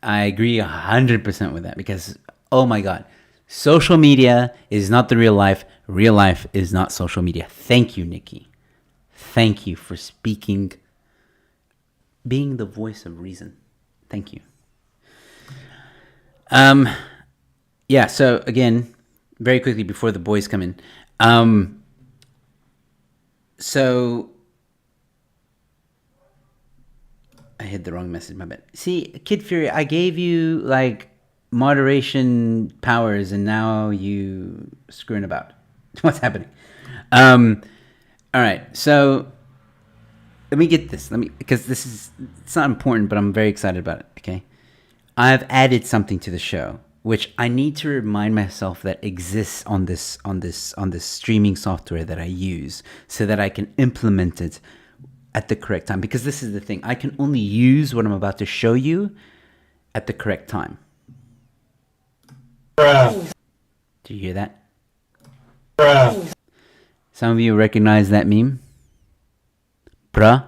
I agree 100% with that because, oh my God, social media is not the real life. Real life is not social media. Thank you, Nikki. Thank you for speaking, being the voice of reason. Thank you. Yeah, so again, very quickly before the boys come in. So I hit the wrong message, my bad. See, Kid Fury, I gave you like moderation powers and now you screwing about. What's happening? All right, so let me get this. Because it's not important, but I'm very excited about it, okay? I've added something to the show, which I need to remind myself that exists on this streaming software that I use, so that I can implement it at the correct time. Because this is the thing, I can only use what I'm about to show you at the correct time. Bruh. Do you hear that? Bruh. Some of you recognize that meme? Bruh.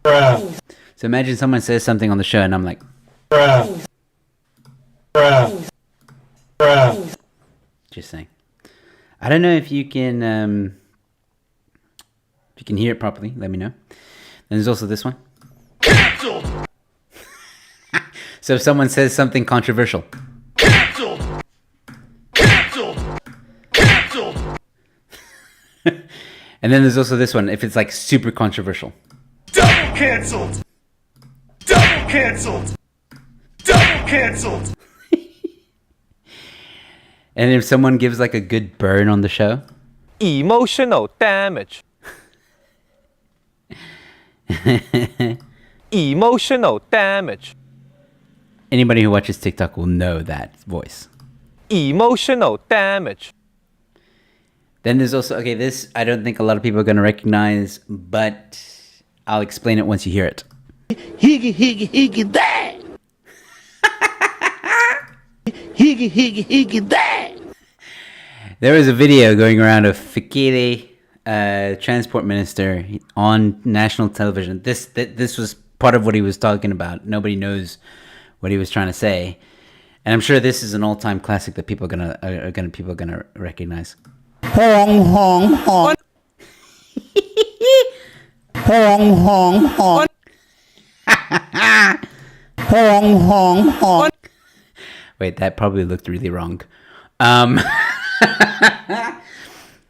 Bruh. So imagine someone says something on the show and I'm like, bruh. Bruh. Bruh. Just saying. I don't know if you can hear it properly. Let me know. Then there's also this one. Cancelled. So if someone says something controversial. Cancelled. Cancelled. Cancelled. And then there's also this one. If it's like super controversial. Double cancelled. Double cancelled. Double cancelled. And if someone gives like a good burn on the show. Emotional damage. Emotional damage. Anybody who watches TikTok will know that voice. Emotional damage. Then there's also, okay, this I don't think a lot of people are going to recognize, but I'll explain it once you hear it. Higgy, higgy, higgy, that. Higgy, higgy, higgy, that. There was a video going around of Fikile, transport minister, on national television. This was part of what he was talking about. Nobody knows what he was trying to say, and I'm sure this is an all-time classic that people are gonna recognize. Hong, hong, hong. Hong, hong, hong. Hong, hong, hong. Wait, that probably looked really wrong.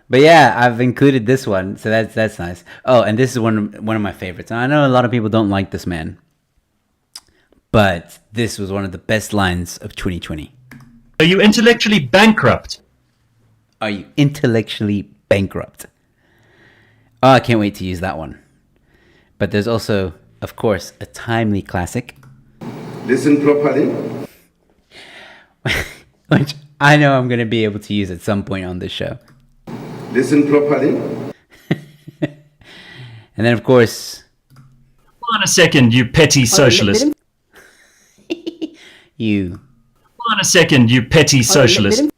But yeah, I've included this one, so that's nice. Oh, and this is one of my favorites. And I know a lot of people don't like this man, but this was one of the best lines of 2020. Are you intellectually bankrupt? Are you intellectually bankrupt? Oh, I can't wait to use that one. But there's also, of course, a timely classic. Listen properly. Which I know I'm going to be able to use at some point on this show. Listen properly. And then, of course... Hold on a second, you petty socialist. You... Hold on a second, you petty socialist.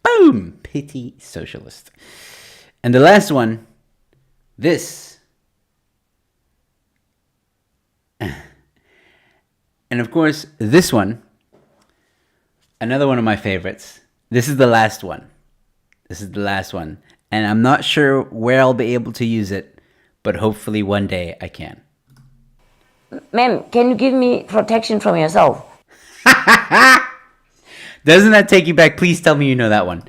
Boom! Petty socialist. And the last one, this. And of course, this one, another one of my favorites. This is the last one. And I'm not sure where I'll be able to use it, but hopefully one day I can. Ma'am, can you give me protection from yourself? Doesn't that take you back? Please tell me you know that one.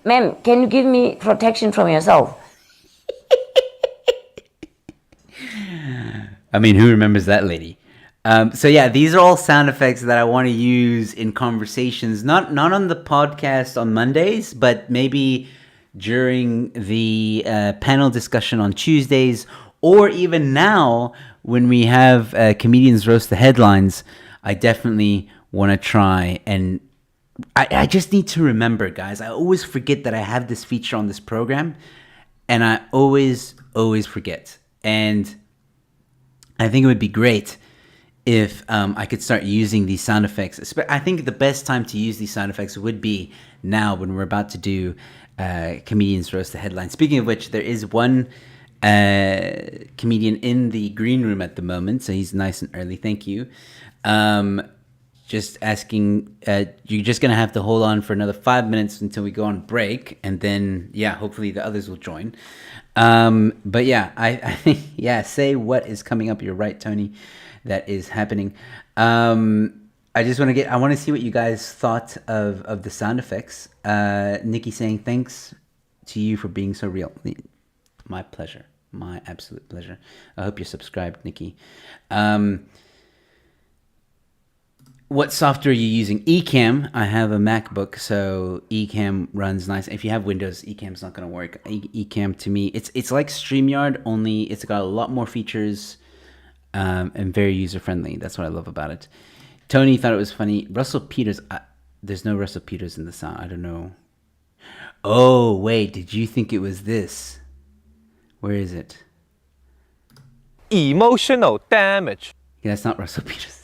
Ma'am, can you give me protection from yourself? I mean, who remembers that lady? So yeah, these are all sound effects that I want to use in conversations, not on the podcast on Mondays, but maybe during the panel discussion on Tuesdays, or even now when we have comedians roast the headlines. I definitely want to try, and I just need to remember, guys. I always forget that I have this feature on this program, and I always forget. And I think it would be great if I could start using these sound effects. I think the best time to use these sound effects would be now when we're about to do comedians roast the headline. Speaking of which, there is one comedian in the green room at the moment, so he's nice and early. Thank you. Just asking, you're just gonna have to hold on for another 5 minutes until we go on break, and then hopefully the others will join. But yeah, I think say what is coming up. You're right, Tony. That is happening. I just want to I want to see what you guys thought of the sound effects. Nikki saying thanks to you for being so real. My pleasure. My absolute pleasure. I hope you're subscribed, Nikki. What software are you using? Ecamm. I have a MacBook, so Ecamm runs nice. If you have Windows, Ecamm's not going to work. Ecamm, to me, it's like StreamYard, only it's got a lot more features and very user-friendly. That's what I love about it. Tony thought it was funny. Russell Peters. There's no Russell Peters in the sound. I don't know. Oh, wait. Did you think it was this? Where is it? Emotional damage. Yeah, that's not Russell Peters.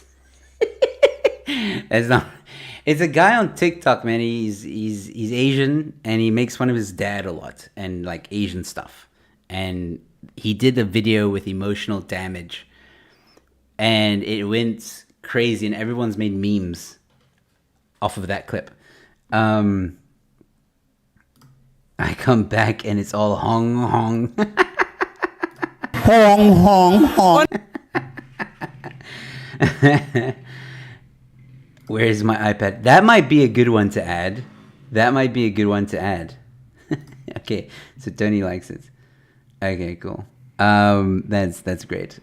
That's not. It's a guy on TikTok, man. He's Asian, and he makes fun of his dad a lot and like Asian stuff. And he did a video with emotional damage, and it went crazy, and everyone's made memes off of that clip. I come back and it's all hong hong. Hong, hong, hong. Where's my iPad? That might be a good one to add. Okay, so Tony likes it. Okay, cool. That's great.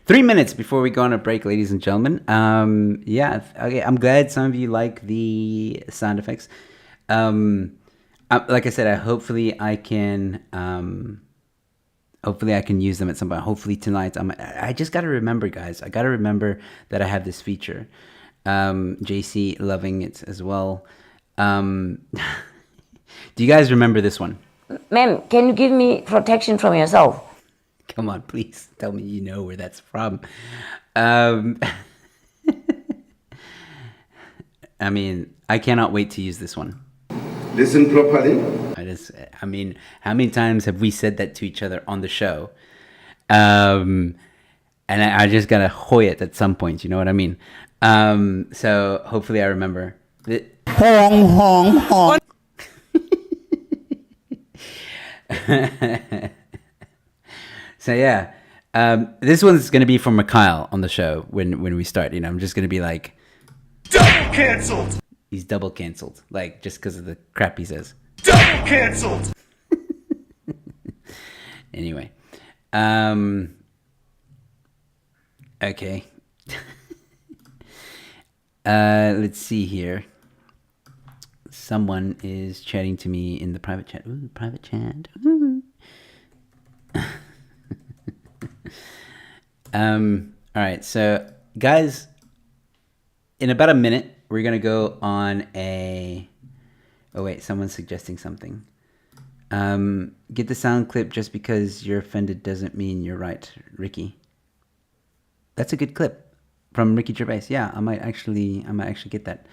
3 minutes before we go on a break, ladies and gentlemen. Okay, I'm glad some of you like the sound effects. Like I said, hopefully I can use them at some point. Hopefully tonight. I just got to remember, guys. I got to remember that I have this feature. JC loving it as well. Do you guys remember this one? Ma'am, can you give me protection from yourself? Come on, please tell me you know where that's from. I mean, I cannot wait to use this one. Listen properly. I mean, how many times have we said that to each other on the show? And I just gotta hoy it at some point. You know what I mean? So hopefully I remember. Hong, hong, hong. So yeah, this one's gonna be from Mikhail on the show when we start. You know, I'm just gonna be like, Double cancelled! he's double canceled, like just because of the crap he says. Double cancelled! Anyway, okay. Let's see here. Someone is chatting to me in the private chat. Ooh, private chat. Ooh. All right, so guys, in about a minute, we're gonna go on a. Oh wait, someone's suggesting something. Get the sound clip. Just because you're offended doesn't mean you're right, Ricky. That's a good clip from Ricky Gervais. Yeah, I might actually get that.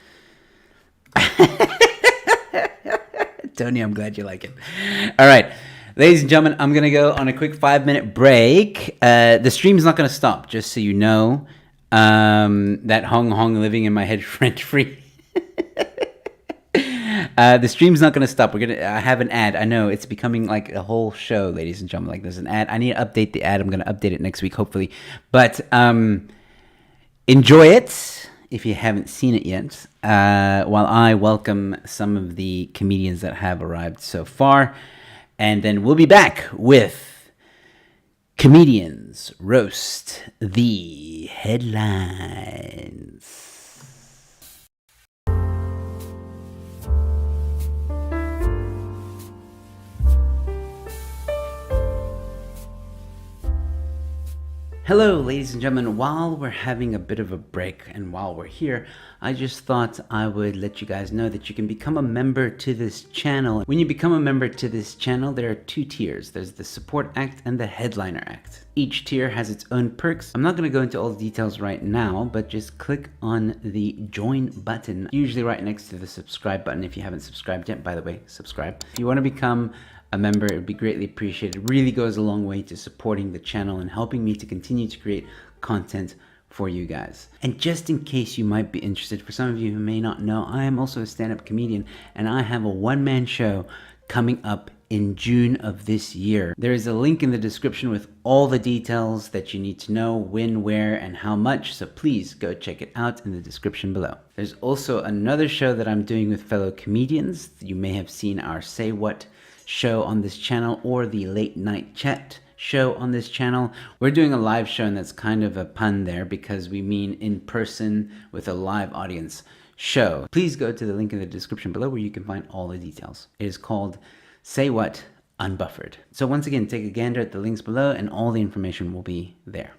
Tony, I'm glad you like it. All right, ladies and gentlemen, I'm gonna go on a quick 5-minute break. The stream's not gonna stop, just so you know. That Hong Hong living in my head rent free. The stream's not gonna stop. I have an ad. I know it's becoming like a whole show, ladies and gentlemen. Like there's an ad. I need to update the ad. I'm gonna update it next week, hopefully. But enjoy it if you haven't seen it yet. While I welcome some of the comedians that have arrived so far, and then we'll be back with Comedians roast the headlines. Hello, ladies and gentlemen. While we're having a bit of a break and while we're here, I just thought I would let you guys know that you can become a member to this channel. When you become a member to this channel, there are two tiers. There's the Support Act and the Headliner Act. Each tier has its own perks. I'm not going to go into all the details right now, but just click on the join button, usually right next to the subscribe button. If you haven't subscribed yet, by the way, subscribe. If you want to become a member, it would be greatly appreciated. It really goes a long way to supporting the channel and helping me to continue to create content for you guys. And just in case you might be interested, for some of you who may not know, I am also a stand-up comedian and I have a one-man show coming up in June of this year. There is a link in the description with all the details that you need to know, when, where, and how much, so please go check it out in the description below. There's also another show that I'm doing with fellow comedians. You may have seen our Say What show on this channel or the Late Night Chat show on this channel. We're doing a live show, and that's kind of a pun there because we mean in person with a live audience show. Please go to the link in the description below where you can find all the details. It is called Say What Unbuffered. So once again, take a gander at the links below and all the information will be there.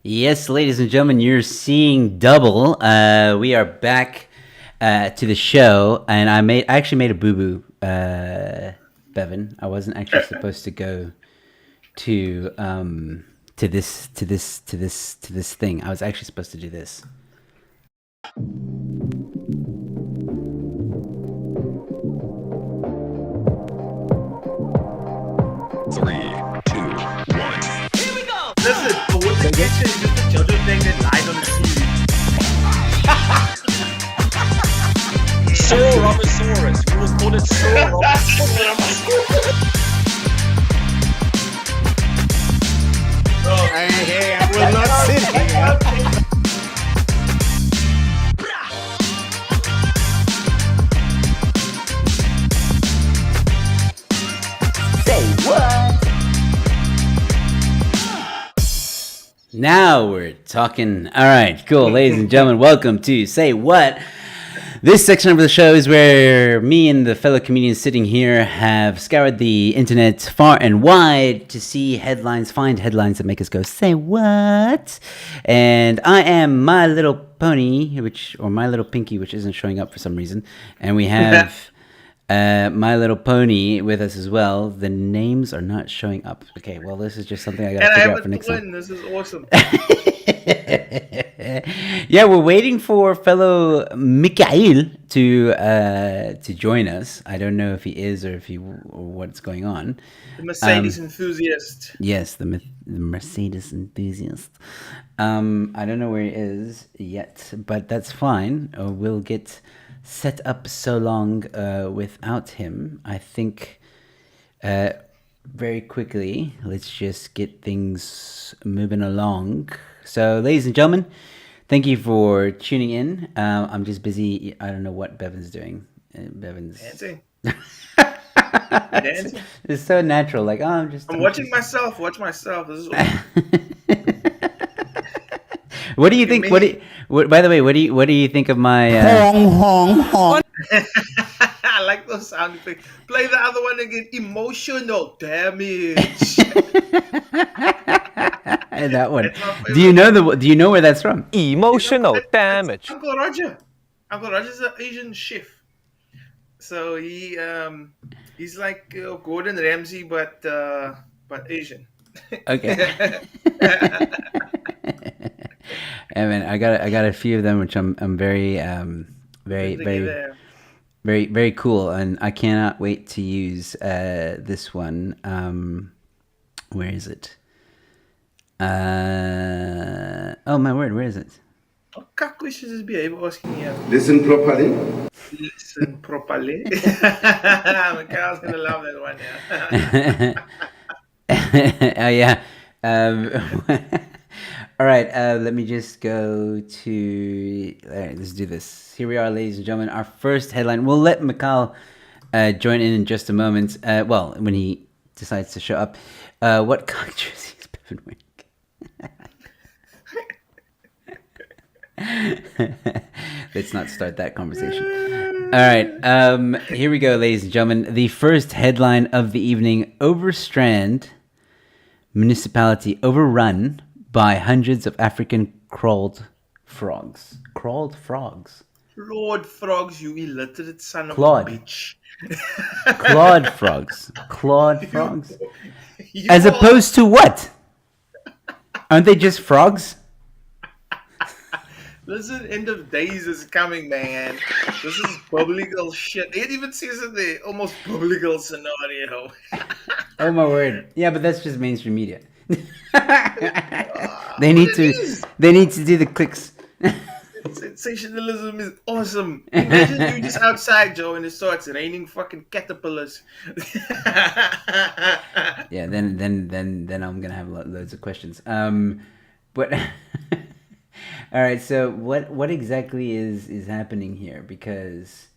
Yes, ladies and gentlemen, you're seeing double. We are back to the show, and I actually made a boo boo, Bevan. I wasn't actually supposed to go to this thing. I was actually supposed to do this. Listen, for what the kitchen is just a children thing that lies on the TV. Saurosaurus. We will call it Saurosaurus. Hey, I will not sit here. Say what? Now we're talking. All right, cool. Ladies and gentlemen, welcome to Say What? This section of the show is where me and the fellow comedians sitting here have scoured the internet far and wide to see headlines, find headlines that make us go, say what? And I am My Little Pony, or My Little Pinky, which isn't showing up for some reason. And we have My Little Pony with us as well. The names are not showing up. Okay, well, this is just something I got to figure out for next time. This is awesome. Yeah, we're waiting for fellow Mikhail to join us. I don't know if he is or what's going on. The Mercedes enthusiast. Yes, the Mercedes enthusiast. I don't know where he is yet, but that's fine. We'll get set up so long without him. I think very quickly, let's just get things moving along. So, ladies and gentlemen, thank you for tuning in. I'm just busy. I don't know what Bevan's doing. Bevan's Dancing. It's so natural. Like, I'm watching myself. Watch myself. This is awesome. What do you think? By the way, what do you think of my? Hong, hong, hong. I like those sound effects. Play the other one again. Emotional damage. That one. Do you know where that's from? Emotional damage. Uncle Roger. Uncle Roger's an Asian chef. So he's like Gordon Ramsay, but Asian. Okay. I mean, I got a few of them, which I'm very very cool, and I cannot wait to use this one. Where is it? Oh my word, where is it? We should just behave asking you. Listen properly. Listen properly. Mikhail's gonna love that one. Yeah. Oh yeah. All right. Let me just go to. All right, let's do this. Here we are, ladies and gentlemen. Our first headline. We'll let Mikhail join in just a moment. Well, when he decides to show up. What color jersey is Bevan wearing? Let's not start that conversation. All right, here we go, ladies and gentlemen. The first headline of the evening: Overstrand municipality overrun by hundreds of African clawed frogs. Clawed frogs. Lord frogs, you illiterate son of Clawed. a bitch. Clawed frogs. Clawed frogs. You As are- opposed to what? Aren't they just frogs? Listen, end of days is coming, man. This is biblical shit. It even says in the almost biblical scenario. Oh my word! Yeah, but that's just mainstream media. They need to do the clicks. Sensationalism is awesome. Imagine you just outside, Joe, and it starts raining fucking caterpillars. Yeah, then I'm gonna have loads of questions. But all right. So what exactly is happening here? Because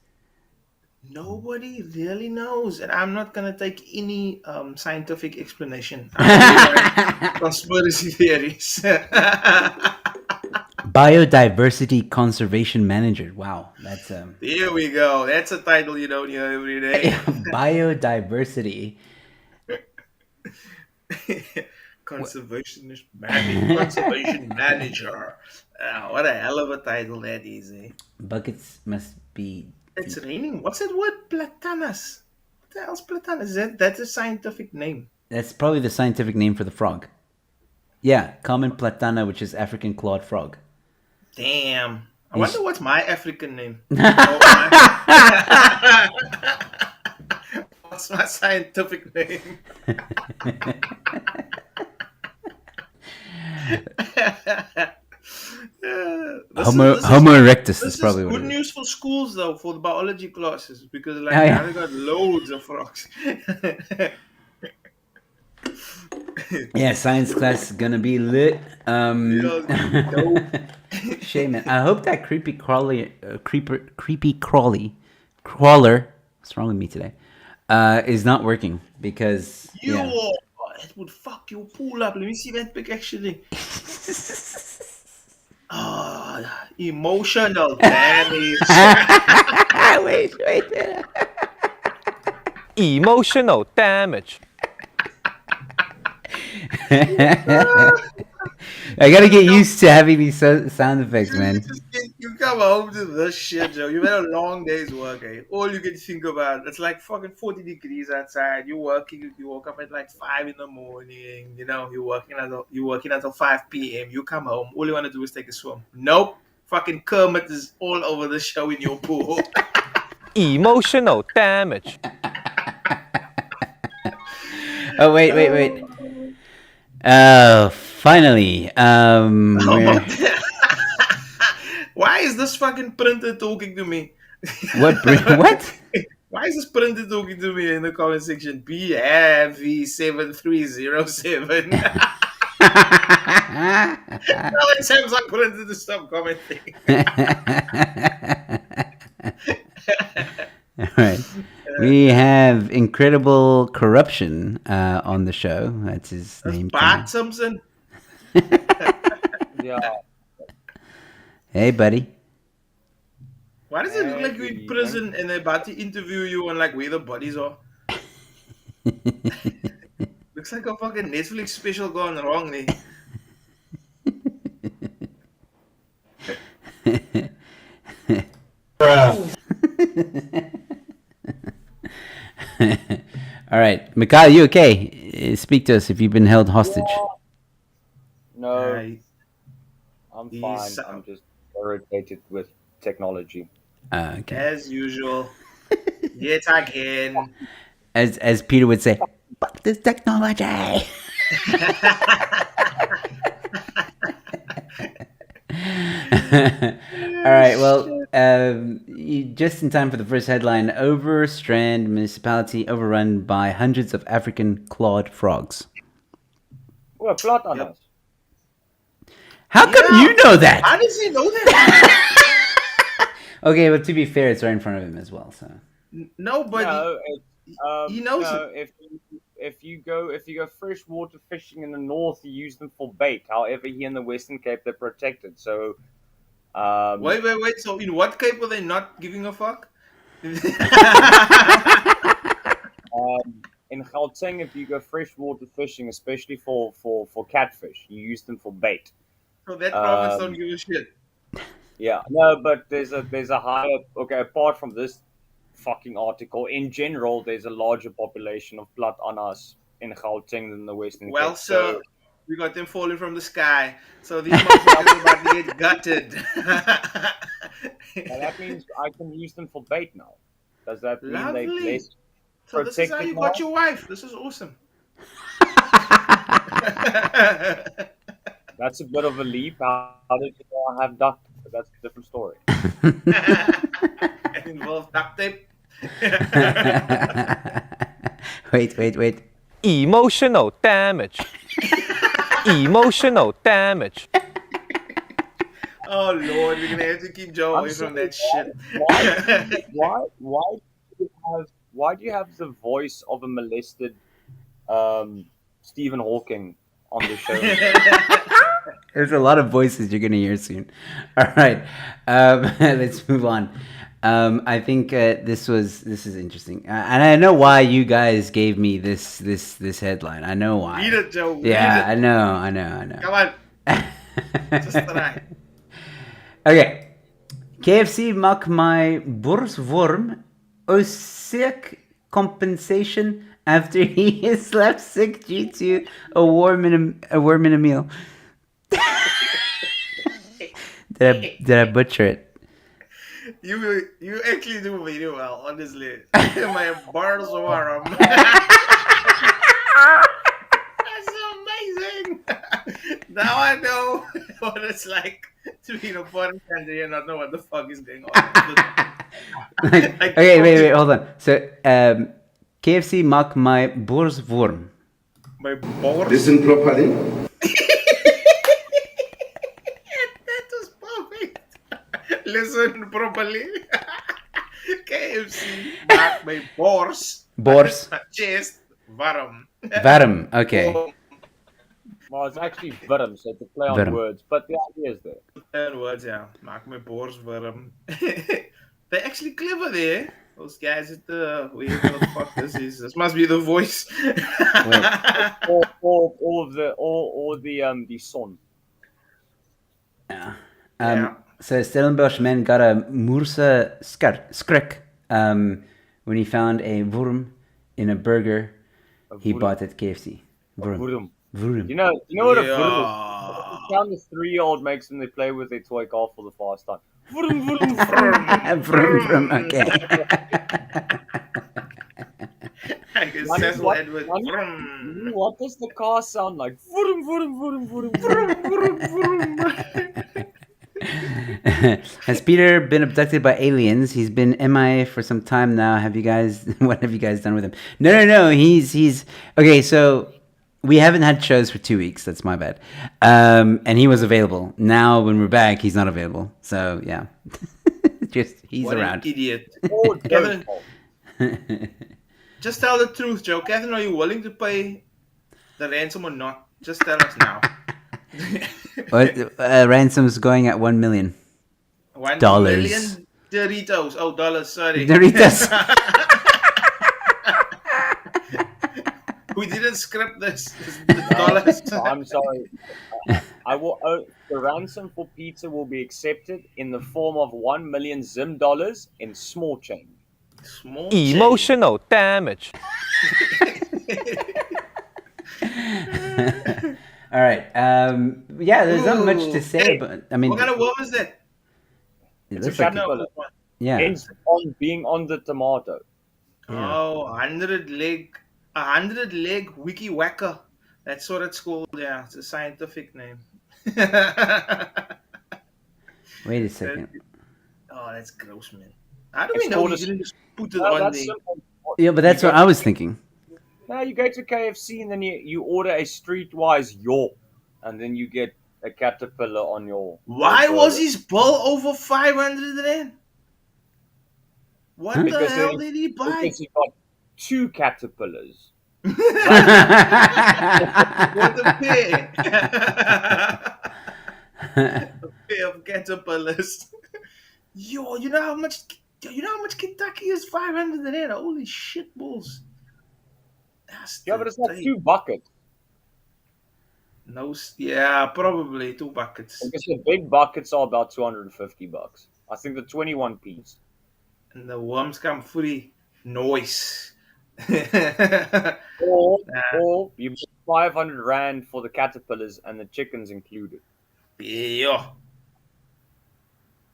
Nobody really knows, and I'm not gonna take any scientific explanation. I'm gonna write conspiracy theories. Biodiversity Conservation Manager. Wow, that's Here we go. That's a title you don't hear every day. Biodiversity. Conservation manager. What a hell of a title that is, eh? Buckets must be. It's raining. What's that word? Platanus. What the hell's platanus? That's a scientific name. That's probably the scientific name for the frog. Yeah, common platana, which is African clawed frog. Damn. I wonder what's my African name. What's my scientific name? Homo erectus is probably what good it is. news for schools though, for the biology classes, because Oh, yeah. now they got loads of frogs. Yeah, science class is gonna be lit. Shame, man. I hope that creepy crawler. What's wrong with me today? Is not working because It would fuck your pool up. Let me see that pic actually. Emotional damage. wait. Emotional damage. I gotta get used to having these sound effects, man. You come home to this shit, Joe. You've had a long day's work, eh? All you can think about, it's like fucking 40 degrees outside. You're working, you woke up at like 5 in the morning, you know, you're working until 5 p.m. You come home, all you want to do is take a swim. Nope. Fucking Kermit is all over the show in your pool. Emotional damage. Oh, wait. Finally. Why is this fucking printer talking to me? What? Why is this printer talking to me in the comment section? BV7307. No, it sounds like printer to stop commenting. All right. We have incredible corruption on the show. That's his name. Bart Simpson. Yeah. Hey, buddy. Why does it look like you're in prison and they're about to interview you on like where the bodies are? Looks like a fucking Netflix special gone wrong there. All right, Mikhail, you okay? Speak to us if you've been held hostage. No, Right. I'm fine. I'm just irritated with technology. Okay. As usual. Yet again. As Peter would say, fuck this technology. All right, well, just in time for the first headline. Overstrand municipality overrun by hundreds of African clawed frogs. Well, plot on us. How come you know that? How does he know that? Okay, but to be fair, it's right in front of him as well. So No, but he knows no, it. if you go freshwater fishing in the north, you use them for bait. However, here in the Western Cape, they're protected. So, Wait. So in what Cape were they not giving a fuck? in Gauteng, if you go freshwater fishing, especially for catfish, you use them for bait. So that province don't give a shit. Yeah, no, but there's a higher. Okay, apart from this fucking article, in general, there's a larger population of blood on us in Gauteng than the Western Well, Cape. sir, we got them falling from the sky. So these motherfuckers are about to get gutted. Now that means I can use them for bait now. Does that mean Lovely. they less So this is how protected you now? got your wife. This is awesome. That's a bit of a leap. How did you know I have duct? But that's a different story. It involves duct tape. wait. Emotional damage. Emotional damage. Oh Lord, we're gonna have to keep Joe away from that shit. Why do you have the voice of a molested Stephen Hawking on the show? There's a lot of voices you're gonna hear soon. All right, let's move on. I think this is interesting, and I know why you guys gave me this headline. I know why. Read it, Joe. Yeah, Read I know. Come on. Just try. Okay. KFC maak my borsworm seek compensation after he is slept sick due to a worm in a meal. Did I butcher it? You actually do very well, honestly. My bars warm. That's amazing. Now I know what it's like to be in a foreign country and not know what the fuck is going on. Okay, wait, hold on. So, KFC maak my borsworm. My bars. Listen properly. That was perfect. Listen properly. KFC maak my bars. Bors. Chest warm. Warm. Okay. Well, it's actually Virum, so it's a play on Virum. words, but the idea is there. And words, yeah. Maak my bars warm. They're actually clever there. Those guys at the whatever the fuck this is. This must be the voice. Or the son. Yeah. Yeah. So Stellenbosch man got a moerse skrik when he found a worm in a burger he Virum. bought at KFC. Worm. Virum. Worm. You know what a Yeah. Virum is? The sound this 3-year-old makes when they play with their toy car for the first time. Virum, virum, virum. Vroom, okay. I can What- Cecil what- Edward. what- Vroom. What does the car sound like? Virum, virum, virum, virum, virum. Has Peter been abducted by aliens? He's been MIA for some time now. What have you guys done with him? No. He's okay. So we haven't had shows for 2 weeks. That's my bad. And he was available. Now when we're back, he's not available. So yeah, he's What around. an idiot. Oh, Kevin, Kevin. just tell the truth, Joe. Kevin, are you willing to pay the ransom or not? Just tell us now. Ransom's going at $1 million. $1 Dollars. million Doritos. Oh, dollars. Sorry. Doritos. We didn't script this. It's dollars. I'm sorry. I will. The ransom for pizza will be accepted in the form of 1 million Zim dollars in small change. Small change. Emotional damage. All right. Yeah, there's not much to say Hey, about. I mean, What kind of worm is that? it It's a looks like caterpillar. yeah. Hence, being on the tomato. Yeah. Oh, 100 leg wiki whacker. That's what it's called. Yeah, it's a scientific name. Wait a second. Oh, that's gross, man. How do It's we know called he a- didn't just put it No, on that's the... simple. Yeah, but that's what I was thinking. Now you go to KFC and then you order a streetwise York, and then you get a caterpillar on your. Why your was burger. his bill over 500 rand? What Huh? the Because hell they- did he buy? Because he got 2 caterpillars. What a pair! A pair of caterpillars. Yo, you know how much Kentucky is 500 rand? Holy shit balls. That's Yeah, but it's not the 2 buckets. No, yeah, probably 2 buckets. Because the big buckets are about $250. I think the 21 piece. And the worms come free. Noise. Or you pay 500 rand for the caterpillars and the chickens included. Yeah.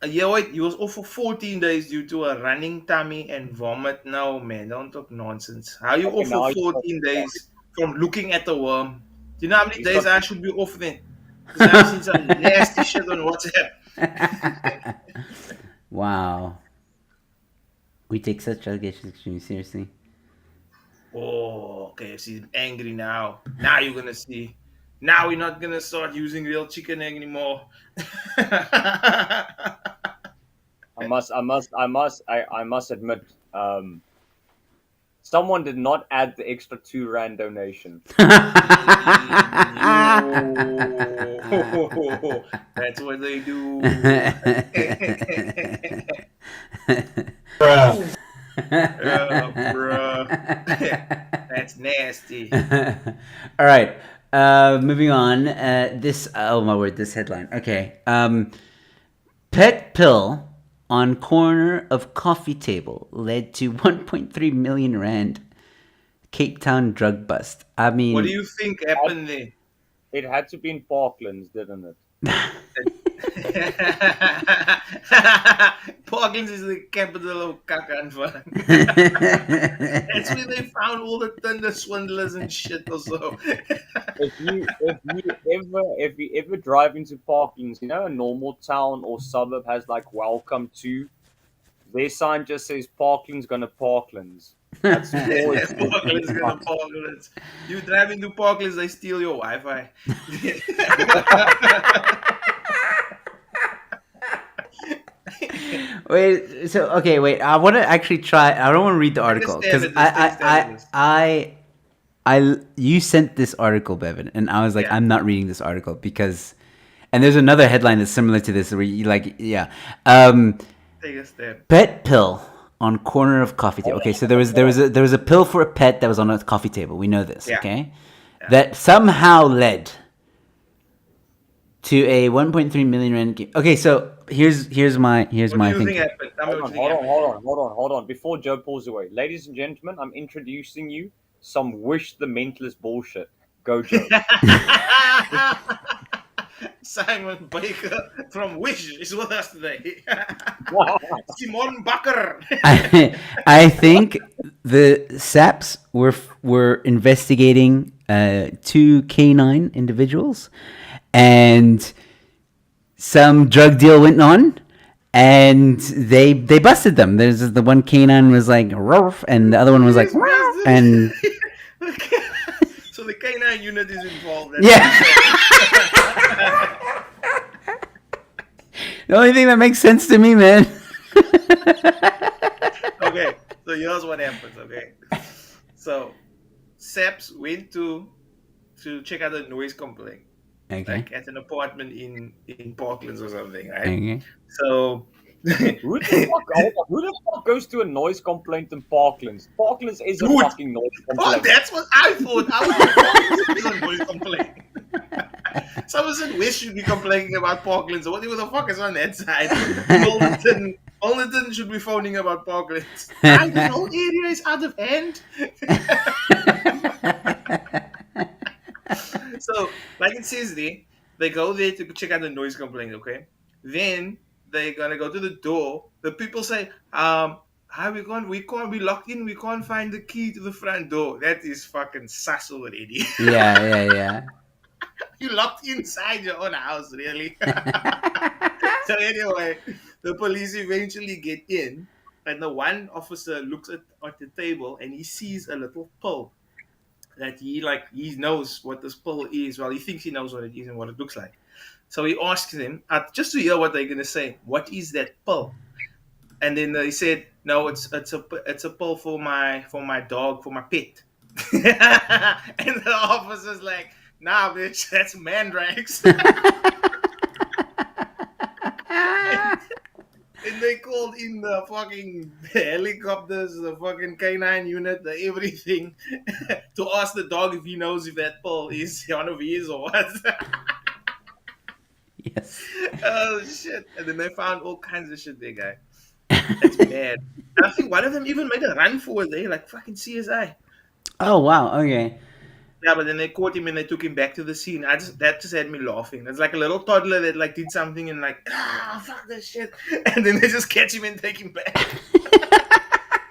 Yeah, wait, he was off for 14 days due to a running tummy and vomit. No, man, don't talk nonsense. How you Okay, off now for he's 14 days from looking at the worm? Do you know how many He's days got- I should be off then? Because I've seen some nasty shit on WhatsApp. Wow. We take such allegations extremely seriously. Oh, okay, she's angry now. Now you're gonna see. Now we're not gonna start using real chicken anymore. I must admit, someone did not add the extra 2 rand donation. That's what they do. Bruh. Oh, bro. That's nasty. All right. Moving on. Oh my word, this headline. Okay. Pet pill on corner of coffee table led to 1.3 million rand Cape Town drug bust. I mean, What do you think happened there? It had to be in Parklands, didn't it? Parklands is the capital of Kakanvan. That's where they found all the thunder swindlers and shit also. If you ever drive into Parklands, you know a normal town or suburb has like welcome to. Their sign just says Parklands gonna Parklands. That's always Parklands gonna Parklands. You drive into Parklands, they steal your Wi-Fi. wait. So okay, wait. I want to actually try. I don't want to read the article because you sent this article, Bevan, and I was like, Yeah. I'm not reading this article because, and there's another headline that's similar to this where you like, yeah, Take a step. pet pill on corner of coffee table. Okay, so there was a pill for a pet that was on a coffee table. We know this, Yeah. okay? That somehow led to a 1.3 million rand game. Okay, so here's my What do you thinking. think happened? Tell me what you think happened. Hold on. Before Joe pulls away, ladies and gentlemen, I'm introducing you some Wish the Mentalist bullshit. Go, Joe. Simon Baker from Wish is with us today. Simon Bakker. I think the SAPs were investigating two canine individuals, and some drug deal went on, and they busted them. There's the one canine was like "Ruff," and the other one was like "Ruff," and So the canine unit is involved. yeah. The only thing that makes sense to me, man. Okay, so here's what happens. Okay, so SAPs went to check out the noise complaint, Okay. like at an apartment in Parklands or something, right? Okay. So Who the fuck goes to a noise complaint in Parklands? Parklands is a Dude. fucking noise Oh, complaint. that's what I thought. I was like, noise complaint. Someone said Wish should be complaining about Parklands. What the fuck is on that side? Alderton should be phoning about Parklands. The whole area is out of hand. So, like it says there, they go there to check out the noise complaint, okay? Then they're gonna go to the door. The people say, we can't be locked in, we can't find the key to the front door. That is fucking sus already. Yeah. You locked inside your own house, really? So anyway, the police eventually get in, and the one officer looks at the table and he sees a little pill that he knows what this pill is. Well, he thinks he knows what it is and what it looks like. So he asks them just to hear what they're gonna say. What is that pill? And then they said, no, it's a pill for my dog, for my pet. And the officer's like, nah, bitch, that's Mandrax. And they called in the fucking helicopters, the fucking canine unit, the everything, to ask the dog if he knows if that pill is one of his or what. Yes. Oh, shit. And then they found all kinds of shit there, guy. That's bad. And I think one of them even made a run for it there, like fucking CSI. Oh wow. Okay. Yeah, but then they caught him and they took him back to the scene. That just had me laughing. It's like a little toddler that like did something and like, fuck this shit, and then they just catch him and take him back.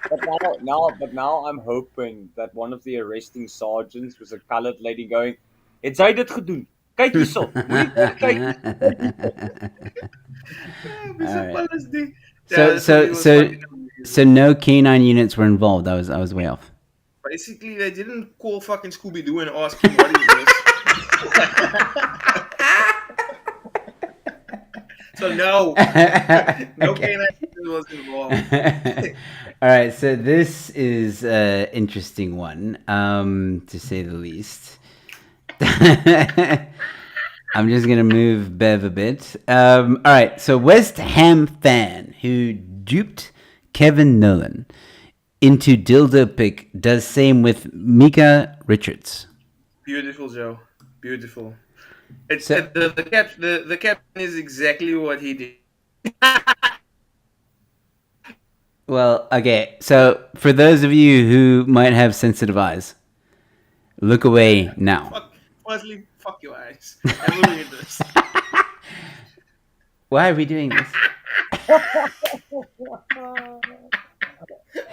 But now I'm hoping that one of the arresting sergeants was a colored lady going, "Het sy dit gedoen? Kyk hierso. Kyk." So no canine units were involved. I was way off. Basically, they didn't call fucking Scooby Doo and ask him what is this. So no canine was involved. All right, so this is an interesting one, to say the least. I'm just gonna move Bev a bit. All right, so West Ham fan who duped Kevin Nolan into dildo pic does same with Mika Richards. Beautiful, Joe. Beautiful. It's So- the captain is exactly what he did. Well, okay. So for those of you who might have sensitive eyes, look away now. Firstly, fuck your eyes. And look at this. Why are we doing this?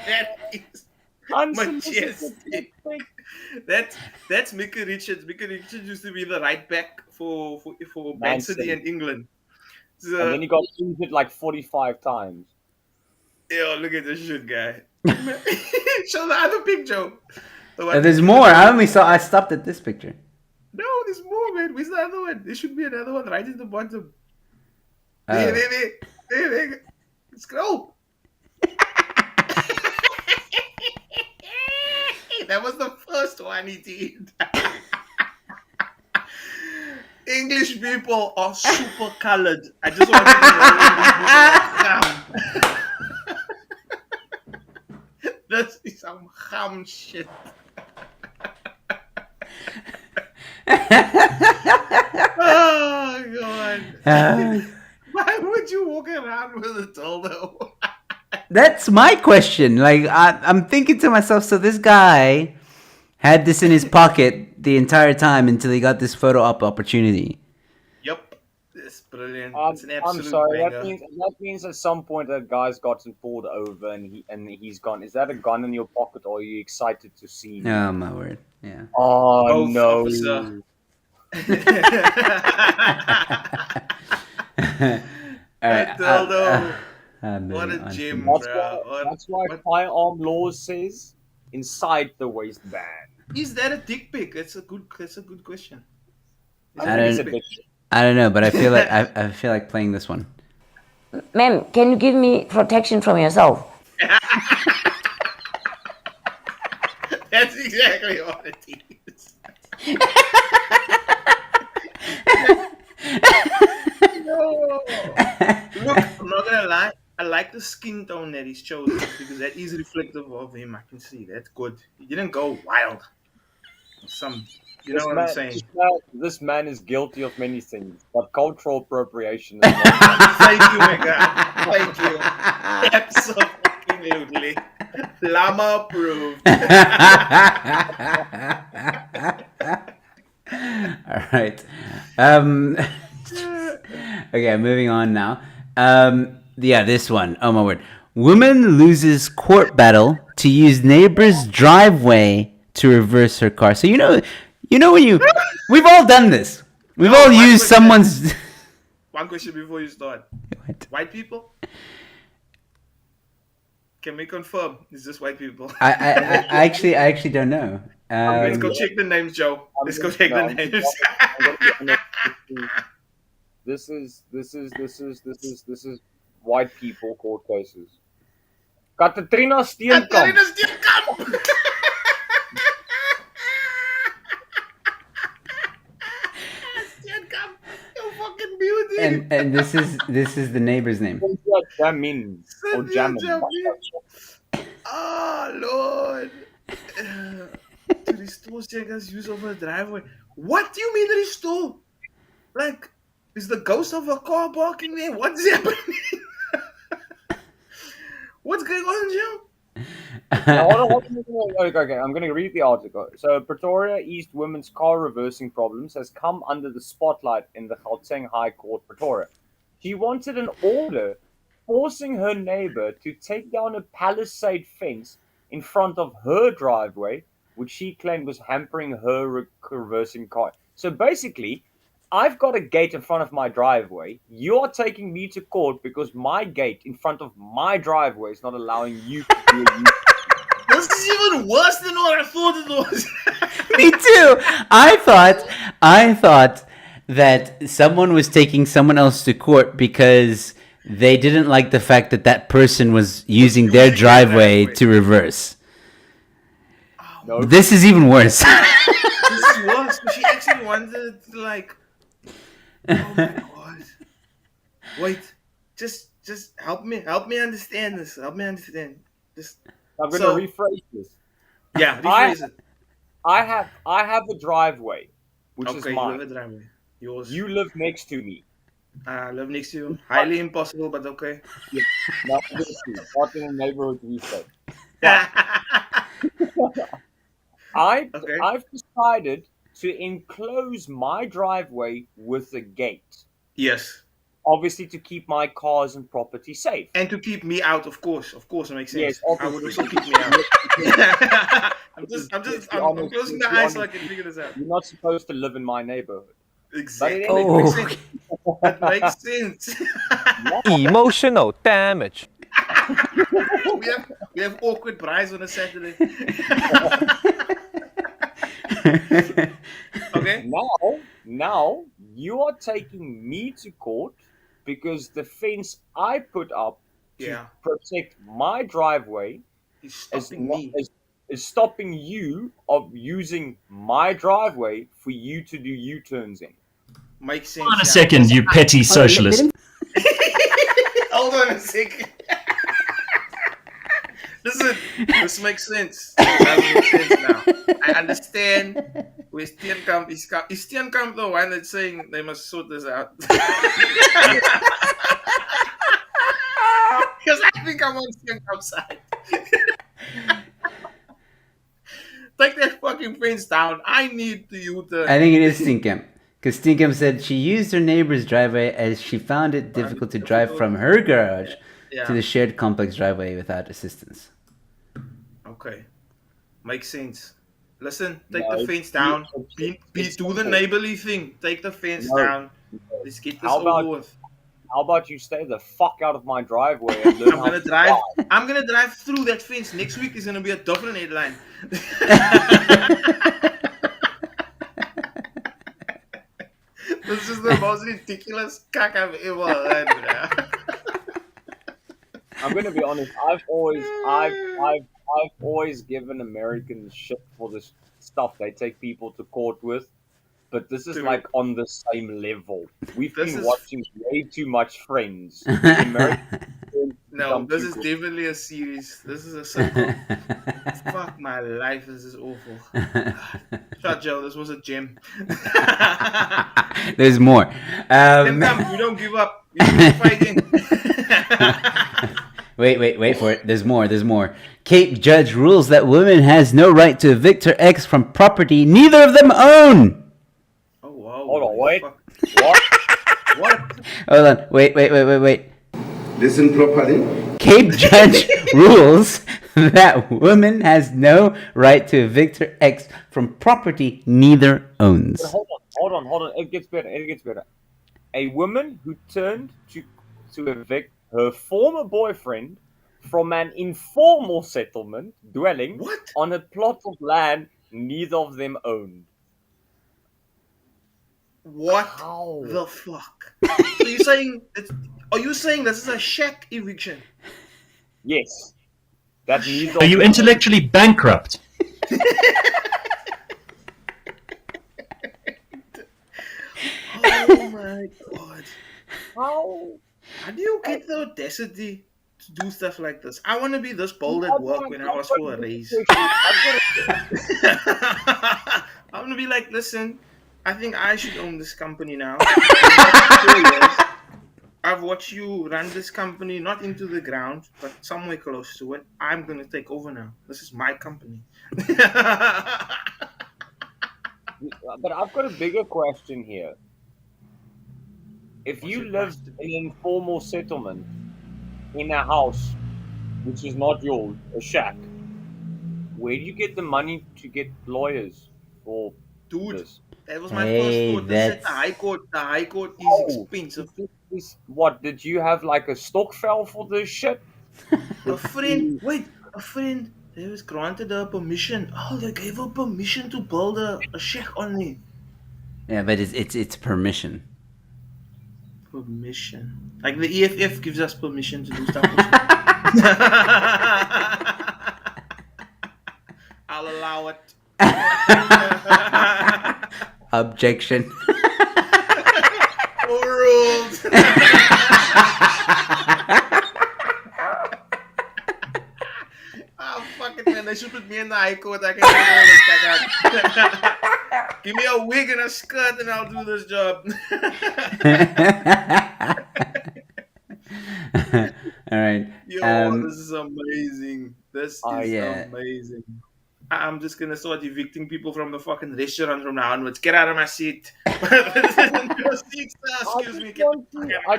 That is Unsolicited majestic. pic. That's Mika Richards. Mika Richards used to be the right back for Man Man City City. and England. And then So, he got injured like 45 times. yo, look at this shit guy. Show the other pic, Joe. The one There's with more. the- I stopped at this picture. No, there's more, man. Where's the other one? There should be another one right at the bottom. Oh. There. Scroll. That was the first one he did. English people are super colored. I just want to know this is some ham shit. Oh god. Why would you walk around with a dildo? That's my question. Like, I'm thinking to myself, so this guy had this in his pocket the entire time until he got this photo op opportunity. Yep. It's brilliant. It's an I'm absolute sorry. banger. That means at some point that guy's gotten pulled over and he's gone. Is that a gun in your pocket, or are you excited to see me? Oh, my word. Yeah. Oh Both, no! officer. All right. Dildo. I'm What moving a on gym, from- That's why firearm law says inside the waistband. Is that a dick pic? That's a good question. Is I that a don't- It's a dick bit. pic? I don't know, but I feel like I feel like playing this one. Ma'am, can you give me protection from yourself? That's exactly what it is. No. Look, I'm not gonna lie. I like the skin tone that he's chosen because that is reflective of him. I can see that's good. He didn't go wild. You know what I'm saying? This man is guilty of many things, but cultural appropriation is not. Thank you, my God. Thank you. Absolutely. Llama approved. All right. Okay, moving on now. Yeah, this one. Oh my word. Woman loses court battle to use neighbor's driveway to reverse her car. So you know when we've all done this. We've all used someone's. One question before you start. What? White people? Can we confirm? Is this white people? I actually don't know. Let's go check the names, Joe. Let's go check the names. This is white people court cases. Katrina Steenkamp. Katrina Steenkamp. Steenkamp, you fucking beauty. And this is the neighbor's name. Jamin or Jamin. Oh Lord. To restore Sega's use of a driveway. What do you mean restore? Like, is the ghost of a car parking there? What's happening? What's going on, Joe? Okay, I'm going to read the article. So, Pretoria East women's car reversing problems has come under the spotlight in the Gauteng High Court, Pretoria. She wanted an order forcing her neighbor to take down a palisade fence in front of her driveway, which she claimed was hampering her reversing car. So basically, I've got a gate in front of my driveway. You're taking me to court because my gate in front of my driveway is not allowing you to do a This is even worse than what I thought it was. Me too. I thought that someone was taking someone else to court because they didn't like the fact that that person was using their driveway to reverse. No. This is even worse. This is worse. She actually wanted to, like, oh my god. Wait, just just help me understand this. Help me understand. Just I'm going to So- rephrase this. yeah, rephrase it. I have a driveway, which is Okay, you mine. live a driveway. Yours. You live next to me. I live next to you. Highly impossible, but okay. Not in a neighborhood we say. Okay. I've decided to enclose my driveway with a gate, Yes. obviously to keep my cars and property safe. And to keep me out, of course. Of course, it makes sense. Yes, I would obviously. also keep me out. I'm closing my eyes so I can figure this out. You're not supposed to live in my neighborhood. Exactly. But It makes sense. It makes sense. Emotional damage. we have awkward brides on a Saturday. Okay. Now you are taking me to court because the fence I put up to Yeah. protect my driveway He's is, stopping not- me. is stopping you of using my driveway for you to do U-turns in. Makes sense. Hold on a yeah. second, you petty socialist. Hold on a second. Listen, this makes sense. It does make sense now. I understand where Steenkamp is. Is Steenkamp the one that's saying they must sort this out? Because I think I'm on Steenkamp's side. Take that fucking fence down. I need to U-turn. I think it is Stinkum. Because Stinkum said she used her neighbor's driveway as she found it difficult to drive from her garage Yeah. to the shared complex driveway without assistance. Okay. Makes sense. Listen, take No, the fence down. it's Do the neighborly thing. Take the fence No. down. Let's get this How over about- with. How about you stay the fuck out of my driveway and learn I'm how gonna to drive. I'm gonna drive through that fence. Next week is gonna be a different headline. This is the most ridiculous cack I've ever heard, bro. I'm gonna be honest. I've always given Americans shit for this stuff they take people to court with, but this is Dude. like on the same level. We've This been is- watching way too much Friends. The Americans No, come this to is court. definitely a series. This is a circle. Fuck my life. This is awful. Shut, Joe. This was a gem. There's more. Then come, you don't give up. You keep fighting. Wait for it. There's more. Cape judge rules that woman has no right to evict her ex from property neither of them own. Oh wow. Hold on, wait. Fuck. What? What? Hold on. Wait. Listen properly. Cape judge rules that woman has no right to evict her ex from property neither owns. Hold on. It gets better. A woman who turned to evict her former boyfriend from an informal settlement dwelling What? on a plot of land neither of them owned. What How? the fuck? So you're saying are you saying this is a shack eviction? Yes. That neither Are you intellectually bankrupt? Oh my god. How? How do you get the audacity to do stuff like this? I want to be this bold at work when I ask for a raise. I'm gonna be like, listen, I think I should own this company now. I've watched you run this company not into the ground, but somewhere close to it. I'm gonna take over now. This is my company. But I've got a bigger question here. If you lived in an informal settlement in a house which is not yours, a shack, where do you get the money to get lawyers for Dude, this? that was my Hey, first thought. This is that's- the high court. The high court is Oh, expensive. What, did you have like a stokvel for this shit? A friend, they was granted her permission. Oh, they gave her permission to build a shack on it. Yeah, but it's permission. Permission. Like the EFF gives us permission to do stuff. I'll allow it. Objection. Overruled. They should put me in the high court. I can do all this. Give me a wig and a skirt, and I'll do this job. All right. Yo, this is amazing. This is yeah. amazing. I'm just gonna start evicting people from the fucking restaurant from now onwards. Get out of my seat. Your seat, sir. Excuse me. I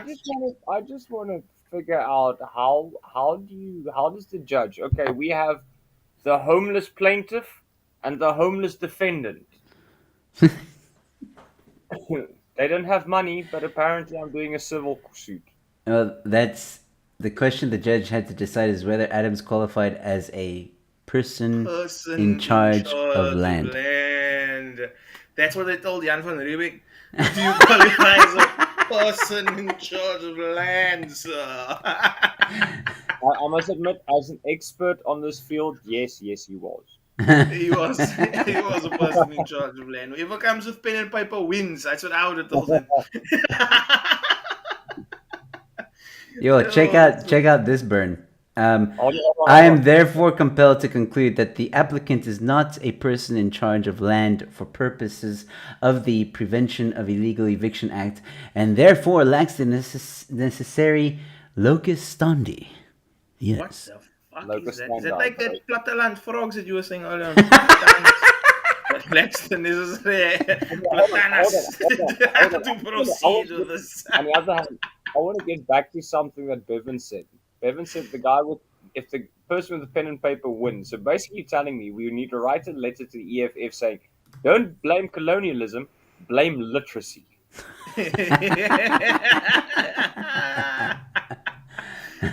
just want to figure out how does the judge? Okay, we have the homeless plaintiff and the homeless defendant. They don't have money, but apparently I'm doing a civil suit. Well, that's the question the judge had to decide is whether Adams qualified as a person in charge of land. That's what they told Jan van Riebeck. Do you qualify as a person in charge of land, sir? I must admit, as an expert on this field, yes, he was. He was a person in charge of land. Whoever comes with pen and paper wins. That's what I would have told him. Yo, check out this burn. I am therefore compelled to conclude that the applicant is not a person in charge of land for purposes of the Prevention of Illegal Eviction Act, and therefore lacks the necessary locus standi. Yes. What the fuck Locus is that? Is standi, that like that right? platteland frogs that you were saying earlier? That lacks the necessary platanas to proceed with this. On the other hand, I want to get back to something that Bevan said. Bevan said if the person with the pen and paper wins. So basically, you're telling me we need to write a letter to the EFF saying, "Don't blame colonialism, blame literacy."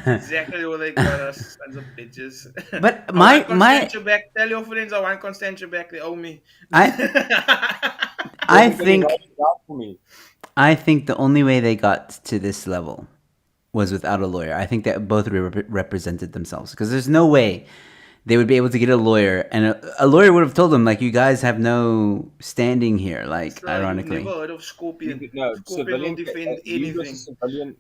Exactly what they got us, sons of bitches. But tell your friends I want Constantia back. They owe me. I think the only way they got to this level was without a lawyer. I think that both represented themselves, because there's no way they would be able to get a lawyer, and a lawyer would have told them, like, you guys have no standing here, like, ironically. You've never heard of Scorpion. No, Scorpion will defend anything.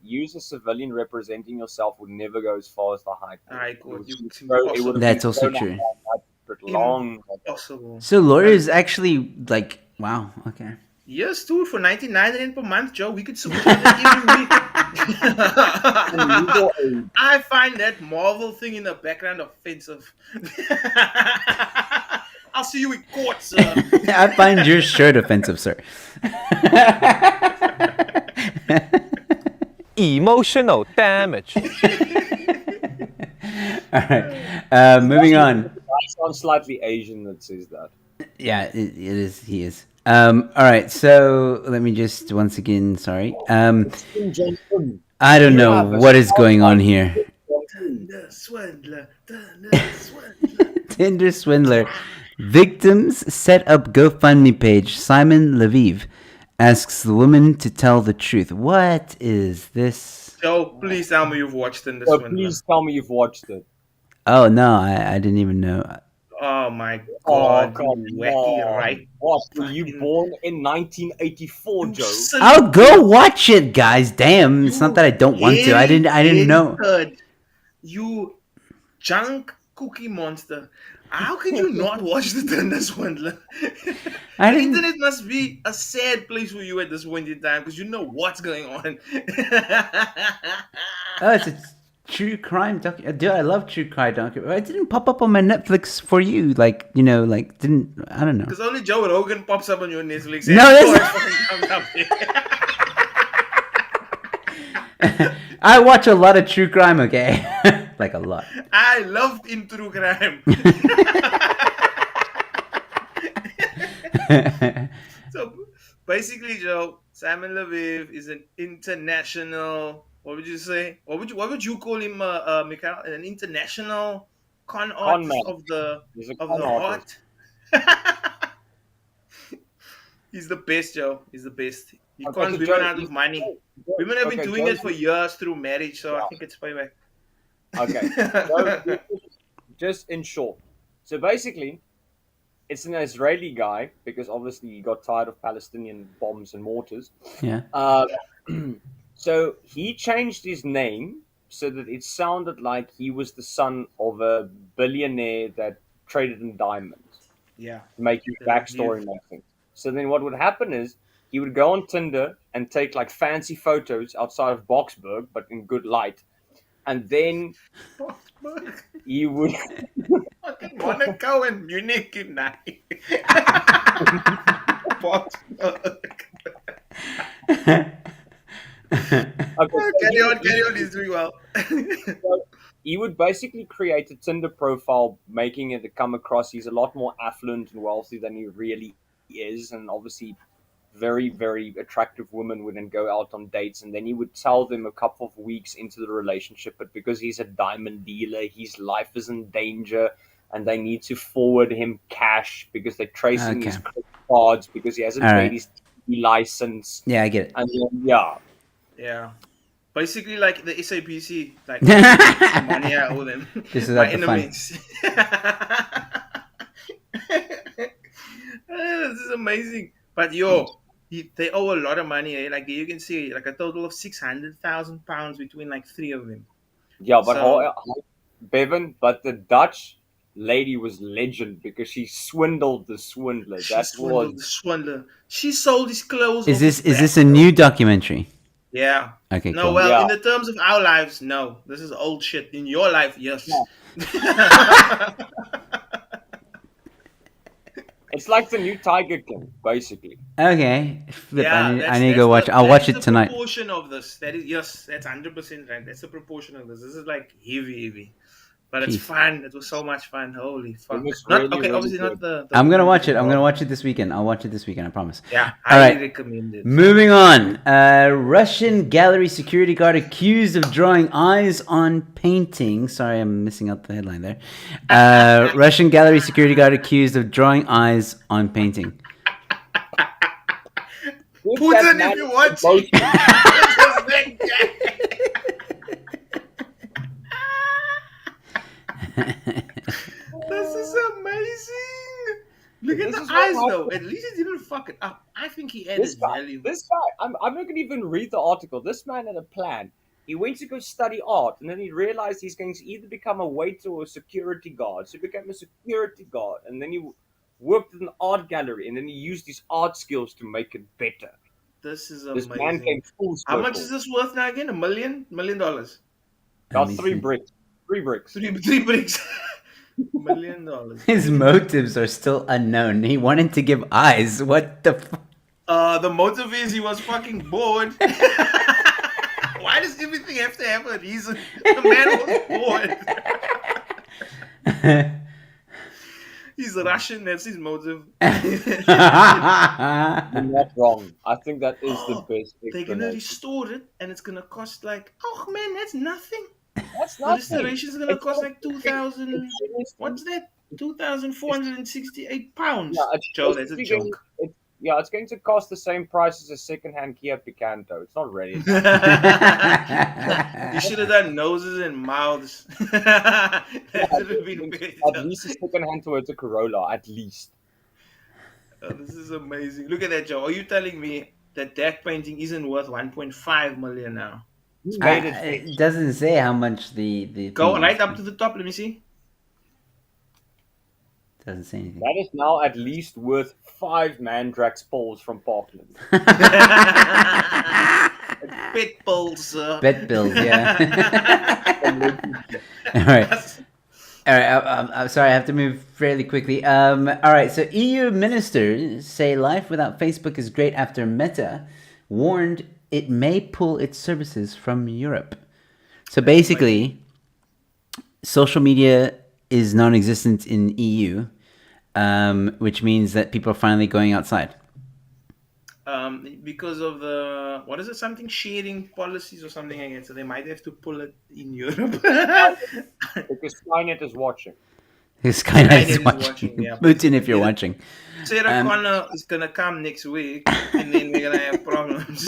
Use a civilian representing yourself would never go as far as the High Court. That's also true. Long. Impossible. So lawyers actually, like, wow, okay. Yes, dude, for 99 Rand per month, Joe, we could support it every week. I find that Marvel thing in the background offensive. I'll see you in court, sir. I find your shirt offensive, sir. Emotional damage. All right, moving on. I sound slightly Asian that says that. Yeah, it is. He is. All right, so let me just once again. Sorry. I don't know what is going on here. Tinder swindler. Victims set up GoFundMe page. Simon Lviv asks the woman to tell the truth. What is this? Joe, please tell me you've watched Tinder swindler. Please tell me you've watched it. Oh no, I didn't even know. Oh my God! Wacky, right? What? Were you born in 1984, Joe? I'll go watch it, guys. Damn, it's not that I don't want to. I didn't know. You junk cookie monster! How can you not watch the Tinder swindler? The internet must be a sad place for you at this point in time, because you know what's going on. Oh, it's a true crime documentary. Dude, I love true crime documentary. It didn't pop up on my Netflix for you, I don't know. Because only Joe Rogan pops up on your Netflix. No, I watch a lot of true crime, okay? Like a lot. I love in true crime. So basically, Joe, Simon Lviv is an international. What would you say? What would you call him, Mikhail? An international con artist of the heart. He's the best, Joe. He's the best. He cons women out of money. Women have been doing it for years through marriage, so I think it's payback. Okay. So, just in short. So basically, it's an Israeli guy, because obviously he got tired of Palestinian bombs and mortars. Yeah. So he changed his name so that it sounded like he was the son of a billionaire that traded in diamonds Yeah. to make you They would backstory leave. nothing. So then what would happen is he would go on Tinder and take like fancy photos outside of Boxburg, but in good light. And then he would Fucking Monaco and Munich in night. Carry on, he's doing well. So he would basically create a Tinder profile, making it come across he's a lot more affluent and wealthy than he really is, and obviously very, very attractive women would then go out on dates, and then he would tell them a couple of weeks into the relationship, but because he's a diamond dealer, his life is in danger, and they need to forward him cash because they're tracing his credit cards because he hasn't paid his TV license. Yeah, I get it. And then, Yeah. Basically, like the SAPC, like the money I owe them. This is My like the fun. enemies. This is amazing. But they owe a lot of money. Eh? Like you can see, like a total of £600,000 between like three of them. yeah, but So- Bevan, but the Dutch lady was legend because she swindled the swindler. She That swindled the was swindler. She sold his clothes. Is off this his is this back, a bro. new documentary? Yeah. Okay, No, cool. well, Yeah. in the terms of our lives, no. This is old shit. In your life, yes. it's like the new Tiger King, basically. Okay, Flip, I need that's to go watch. I'll that watch is it the tonight. Proportion of this. That is that's 100% right. That's the proportion of this. This is like heavy, but it's Jeez. fun. It was so much fun. Holy fuck! was Not really, okay. really Obviously good. not the I'm gonna watch it. I'm gonna watch it this weekend. I'll watch it this weekend. I promise. Yeah, All highly right. recommend it. Moving on. Russian gallery security guard accused of drawing eyes on painting. Sorry, I'm missing out the headline there. Russian gallery security guard accused of drawing eyes on painting. Putin, if you watch. This is amazing. Look at This the is what eyes, happened. though. At least he didn't fuck it up. I think he added value. This guy, I'm not going to even read the article. This man had a plan. He went to go study art, and then he realized he's going to either become a waiter or a security guard. So he became a security guard, and then he worked in an art gallery, and then he used his art skills to make it better. This is This amazing. man came full circle. How much is this worth now again? $1 million? $1 million. Got Let me 3 see. bricks. 3 bricks. Three bricks. $1 million. His motives are still unknown. He wanted to give eyes. What the? The motive is he was fucking bored. Why does everything have to have a reason? The man was bored. He's Russian. That's his motive. You're not wrong. I think that is the best They're gonna explanation. restore it, and it's gonna cost like, oh man, that's nothing. That's The not restoration is gonna cost like 2,000. What's that? 2,468 pounds. Yeah, it's Joe, that's a basically joke. it's going to cost the same price as a second-hand Kia Picanto. It's not ready. You should have done noses and mouths. That would have been At better. least a second-hand Toyota Corolla, at least. Oh, this is amazing. Look at that, Joe. Are you telling me that painting isn't worth 1.5 million now? He made it. It doesn't say how much the Go thing right is. up to the top. Let me see. Doesn't say anything. That is now at least worth 5 Mandrax poles from Parkland. Pit bulls. Bet bills, yeah. All right. All right, I'm sorry, I have to move fairly quickly. All right, so EU ministers say life without Facebook is great after Meta warned it may pull its services from Europe. So basically, social media is non-existent in EU, which means that people are finally going outside. Because of the, what is it, something sharing policies or something again, so they might have to pull it in Europe. Because Skynet is watching. Skynet is is watching. watching, yeah. Putin, if you're Yeah. watching. Sarah Connor is gonna come next week, and then we're gonna have problems.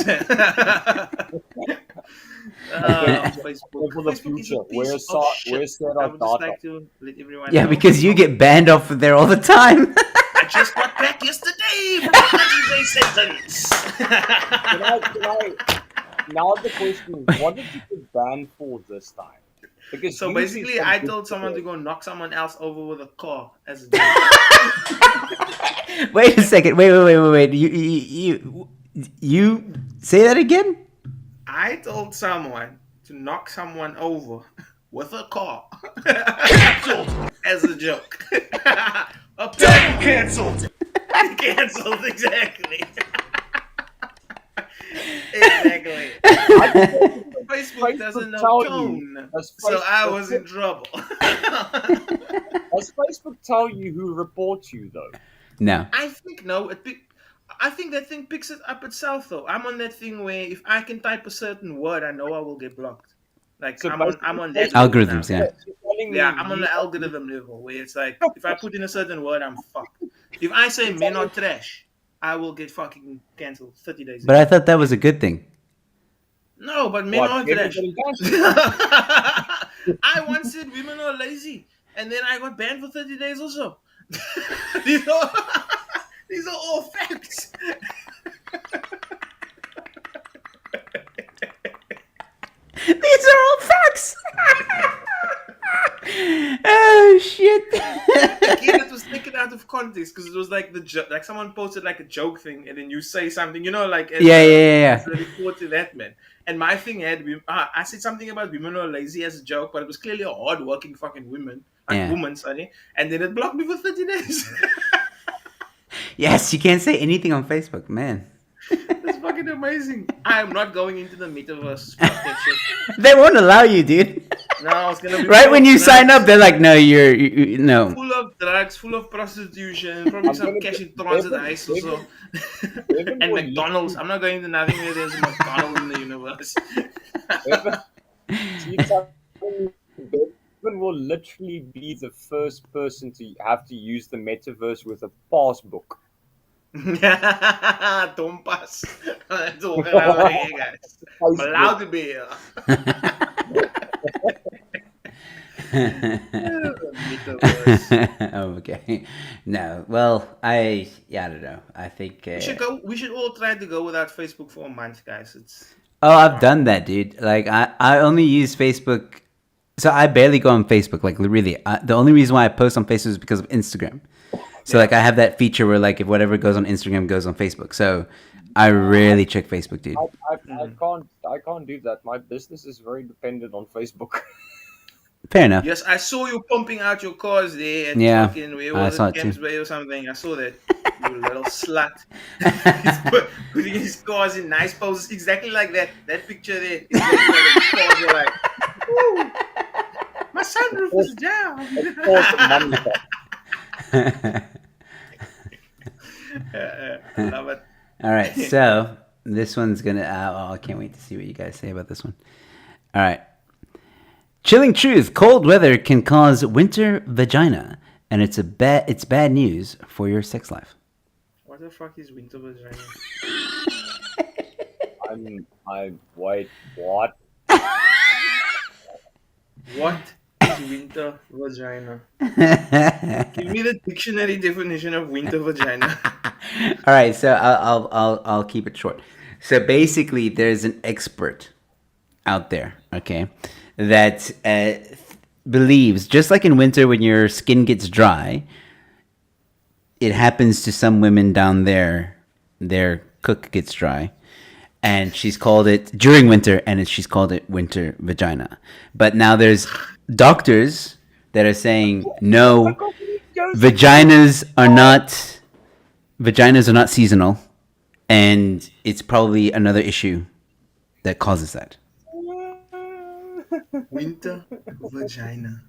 Facebook. For the Facebook is a future, piece where's of shit. Sarah I would just data? like to let everyone Yeah, know. because you get banned off of there all the time. I just got back yesterday from a 30-day sentence. Can I, now the question is, what did you get banned for this time? Because So usually basically, some I good told someone to people- go knock someone else over with a car as a joke. Wait a second. Wait. You say that again? I told someone to knock someone over with a car as a joke. Double cancelled. Cancelled, exactly. Exactly. Facebook doesn't know tell you- tone, does so I Facebook- was in trouble. Does Facebook tell you who reports you though? No. I think no. I think that thing picks it up itself though. I'm on that thing where if I can type a certain word, I know I will get blocked. Like So I'm on that basically- level now. Algorithms, yeah. You're telling me Yeah, I'm on you- the algorithm level where it's like if I put in a certain word, I'm fucked. If I say men are trash, I will get fucking cancelled 30 days. But I thought that was a good thing. No, but men What, are you're trash. getting cancelled? I once said women are lazy, and then I got banned for 30 days also. these are all facts. These are all facts. Oh shit. Again, it was taken out of context because it was like like someone posted like a joke thing, and then you say something, like as Yeah. a report to that man. And my thing had I said something about women are lazy as a joke, but it was clearly a hard-working fucking woman, Yeah. woman, sorry. And then it blocked me for 30 days. Yes, you can't say anything on Facebook, man. That's fucking amazing. I am not going into the metaverse. Fuck that shit. They won't allow you, dude. No, it's gonna be Right full when of you sign drugs, up, they're like, "No, no." full of drugs, full of prostitution, probably I'm some gonna cash be- in transit Evan- ice also. Evan And will McDonald's. I'm not going to nothing where there's McDonald's in the universe. Evan will literally be the first person to have to use the metaverse with a passbook. Don't pass. That's all around here, guys. I'm allowed to be here. Metaverse. Okay. No. Well, I don't know. I think. We should all try to go without Facebook for a month, guys. Oh, I've done that, dude. Like, I only use Facebook. So I barely go on Facebook. Like, really, the only reason why I post on Facebook is because of Instagram. So like, I have that feature where like if whatever goes on Instagram goes on Facebook. So I rarely check Facebook, dude. I can't do that. My business is very dependent on Facebook. Fair enough. Yes, I saw you pumping out your cars there at Yeah, fucking where I was saw it, it too. Thames Bay or something. I saw that. You little slut. He's putting his cars in nice poses, exactly like that. That picture there. Exactly like his cars are like, "Ooh, my sunroof is down." I love it. All right, so this one's gonna. I can't wait to see what you guys say about this one. All right, chilling truth: cold weather can cause winter vagina, and it's bad news for your sex life. What the fuck is winter vagina? Wait, what? What is winter vagina? Give me the dictionary definition of winter vagina. All right, so I'll keep it short. So basically, there's an expert out there, okay, that believes just like in winter when your skin gets dry, it happens to some women down there. Their cook gets dry, and she's called it during winter, and she's called it winter vagina. But now there's doctors that are saying no, vaginas are not seasonal, and it's probably another issue that causes that. Winter vagina.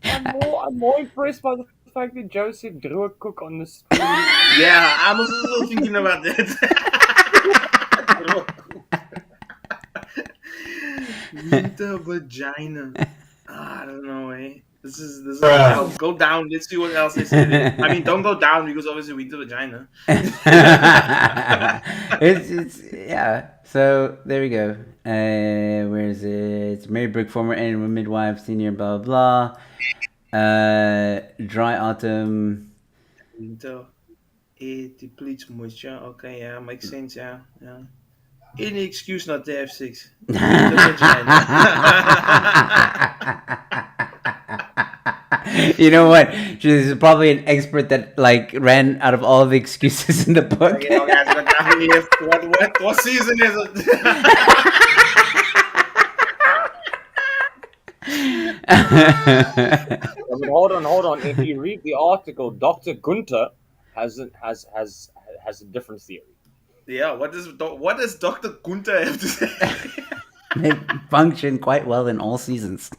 I'm more impressed by the fact that Joe said drew a cook on the screen. Yeah, I was also thinking about that. Winter vagina. I don't know, eh? This is go down. Let's see what else they said. I mean, don't go down because obviously winter vagina. it's yeah. So there we go. Where is it? It's Mary Brooke, former animal midwife, senior, blah blah blah. Dry autumn. Winter, it depletes moisture. Okay, yeah, makes sense. Yeah. Any excuse not to have sex. The vagina. You know what? She's probably an expert that like ran out of all the excuses in the book. You know, guys, got nothing left. What season is it? Hold on. If you read the article, Dr. Gunther has a different theory. Yeah, what does Dr. Gunther have to say? They function quite well in all seasons.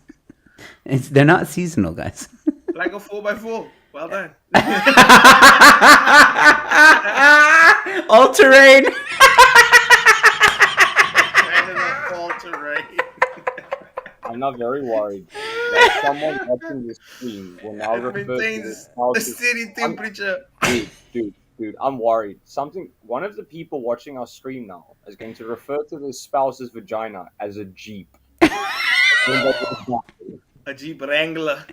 They're not seasonal, guys. Like a 4x4. Well done. All terrain. All terrain. I'm not very worried that someone watching this stream will now It refer to maintains this a house as- steady temperature. Dude, I'm worried. One of the people watching our stream now is going to refer to the spouse's vagina as a Jeep. A Jeep Wrangler.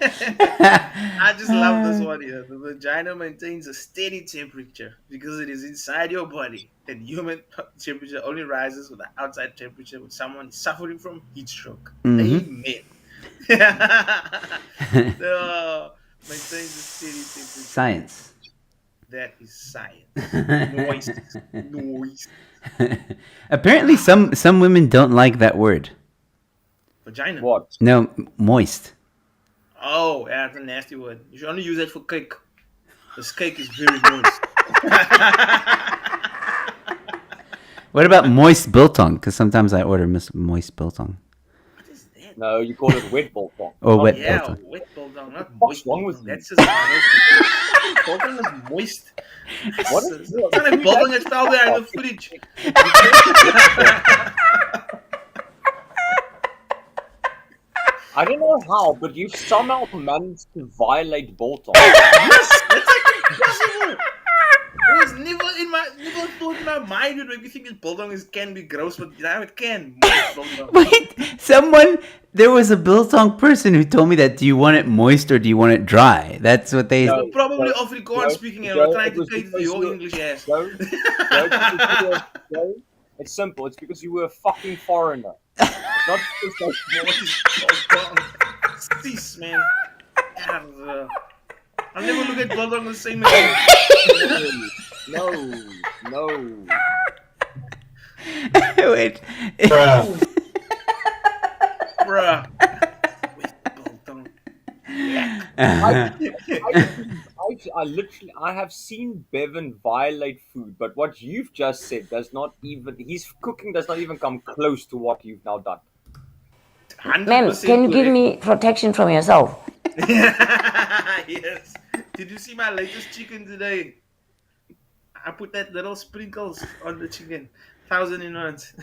I just love this one here. The vagina maintains a steady temperature because it is inside your body, and human temperature only rises with the outside temperature when someone is suffering from heat stroke. Amen. Maintains a steady temperature. Science. That is science. Noise. Apparently, some women don't like that word. Vagina. What? No, moist. Oh, yeah, that's a nasty word. You should only use that for cake. This cake is very moist. What about moist biltong? Because sometimes I order moist biltong. What is that? No, you call it wet biltong. Or wet Yeah, biltong. wet biltong, not What's moist. wrong with biltong. you? That's just biltong is moist. What It's is not like biltong that's found there in the footage. I don't know how, but you somehow managed to violate biltong. Yes, that's like impossible. It was never thought in my mind would make me think that biltong can be gross, but now it can. Moist biltong. Wait, there was a biltong person who told me that. Do you want it moist or do you want it dry? That's what they. No. Probably Joe, Afrikaans speaking, and Joe, we're trying it to was cater to because your you- English ass. Joe, it's simple. It's because you were a fucking foreigner. It's not because Cease, man. God, I'll never look at biltong the same again. No. Wait. Bruh. With biltong. I have seen Bevan violate food, but what you've just said his cooking does not even come close to what you've now done. 100% Ma'am, can you give correct. me protection from yourself? Yes. Did you see my latest chicken today? I put that little sprinkles on the chicken. 1,000 in one. So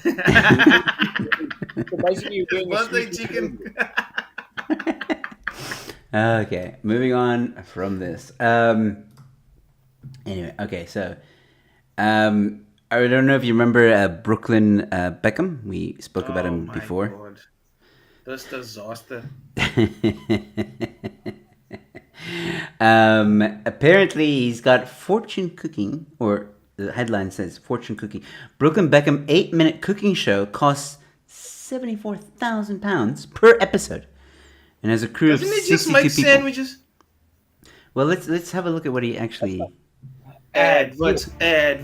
basically, you're doing a Birthday sweet chicken. Okay, moving on from this. Anyway, okay, so I don't know if you remember Brooklyn Beckham. We spoke about him my before. God. This disaster. Apparently, he's got fortune cooking, or the headline says fortune cooking. Brooklyn Beckham 8-minute cooking show costs £74,000 per episode, and has a crew Doesn't of he just 62 make people. sandwiches? Well, let's have a look at what he actually. Adverts. The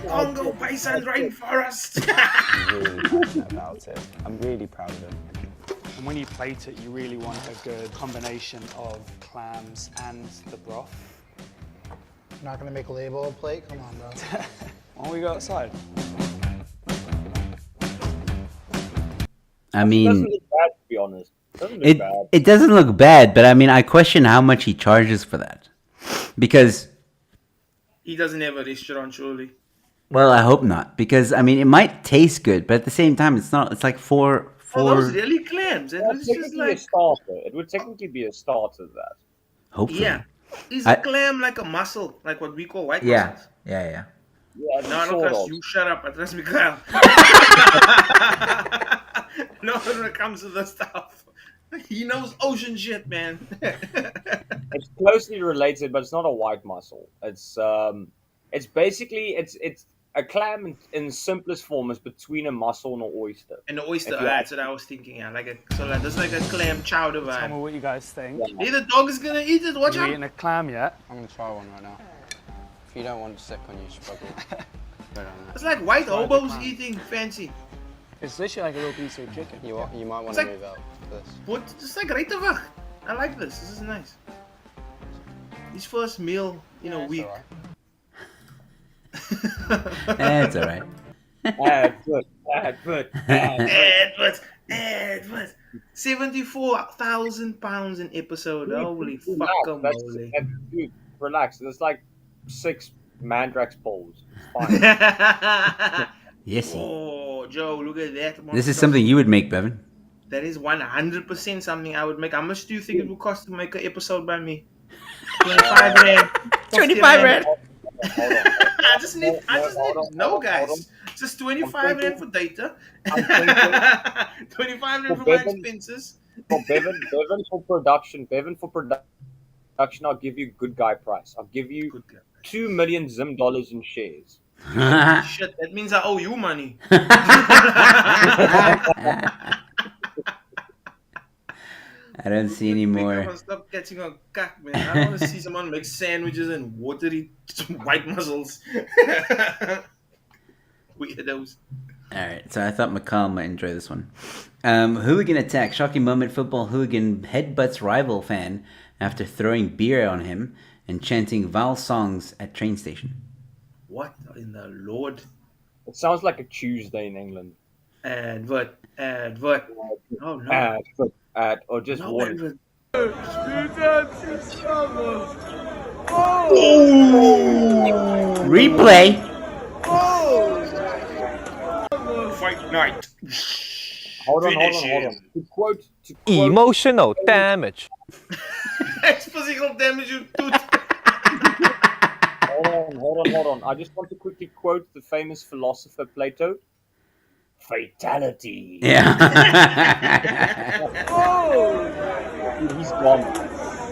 Congo bison rainforest. About it. I'm really proud of it. And when you plate it, you really want a good combination of clams and the broth. Not gonna make a label plate? Come on, bro. Why don't we go outside? I It doesn't mean, look bad, to be honest. It doesn't look bad. it doesn't look bad, but I mean, I question how much he charges for that, because. He doesn't have a restaurant, surely. Well, I hope not, because I mean, it might taste good, but at the same time, it's not. It's like four. Oh, those really clams. It was just Technically a like, starter. It would technically be a starter, that. Hopefully. yeah. Is a clam like a mussel, like what we call white Yeah. mussels? Yeah. Yeah, No, I don't sort trust of. you. Shut up. I trust Mikael. No, when it comes to this stuff. He knows ocean shit, man. It's closely related, but it's not a white mussel. It's basically it's a clam in simplest form is between a mussel and an oyster. And the oyster, If you that's what I was thinking. Yeah, there's like a clam chowder Tell me vibe. what you guys think. Hey, the dog is gonna eat it. Watch You out. eating a clam yet? I'm gonna try one right now. If you don't want to stick on you, struggle. Put it on It's like white hobos eating fancy. It's literally like a little piece of chicken. that. You might want It's to like- move out for this. But just like right away. I like this. This is nice. His first meal in a It's week. alright. That's all right. Advert. Edward. 74,000 pounds an episode. Holy fuck, moly. Dude, relax. There's like 6 Mandrax poles. It's fine. Yes. Oh, Joe, look at that. This is something you would make, Bevan. That is 100% something I would make. How much do you think it would cost to make an episode by me? 25 rand. 25 rand. I just need no, guys. Hold Just 25 rand for data. I'm thinking 25 rand for For my Bevan. expenses. for Bevan for production, I'll give you good guy price. I'll give you Good God. 2 million Zim dollars in shares. Shit, that means I owe you money. I don't see any more. Stop catching on cock, man. I don't want to see someone make sandwiches and watery white mussels. Weirdos. All right, so I thought McCall might enjoy this one. Hooligan attack. Shocking moment. Football hooligan headbutts rival fan after throwing beer on him and chanting vile songs at train station. What in the Lord? It sounds like a Tuesday in England. Advert. Oh no. Or just No one. advert. Replay. Fight night. Hold on. Finish him. To quote Emotional damage. Physical damage, you dude. Hold on. I just want to quickly quote the famous philosopher Plato. Fatality. Yeah. Dude, he's gone.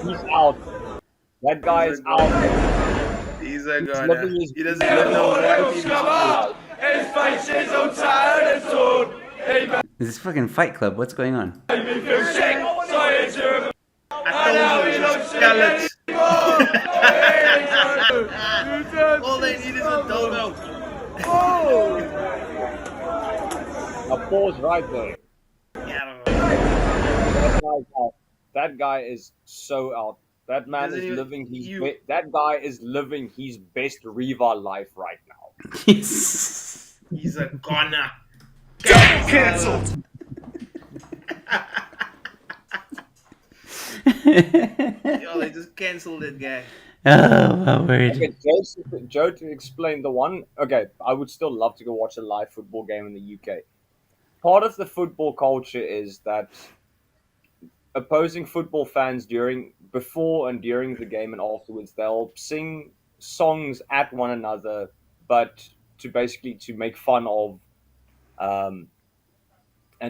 He's out. That guy is out. He's a god. living his- He doesn't even know what he's doing. This is fucking Fight Club. What's going on? I told you, it's skeleton. All they need is a dodo. Now pause right there. Yeah, I don't know. That guy's out. That guy is so out. That man Doesn't is even- living his you- that guy is living his best Riva life right now. Yes. He's a goner. Cancelled. Yo, they just cancelled that guy. Oh my word. Okay, Joe, to explain the one. Okay, I would still love to go watch a live football game in the UK. Part of the football culture is that opposing football fans before and during the game and afterwards, they'll sing songs at one another, but to make fun of, and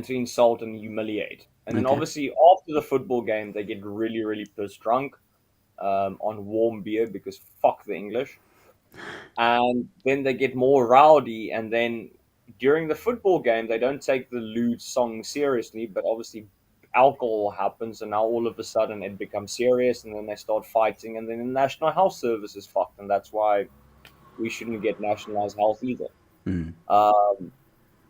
to insult and humiliate. And then Okay. obviously after the football game, they get really, really pissed drunk on warm beer because fuck the English. And then they get more rowdy, and then during the football game, they don't take the lewd song seriously, but obviously alcohol happens, and now all of a sudden it becomes serious, and then they start fighting, and then the National Health Service is fucked, and that's why we shouldn't get nationalized health either. Mm. So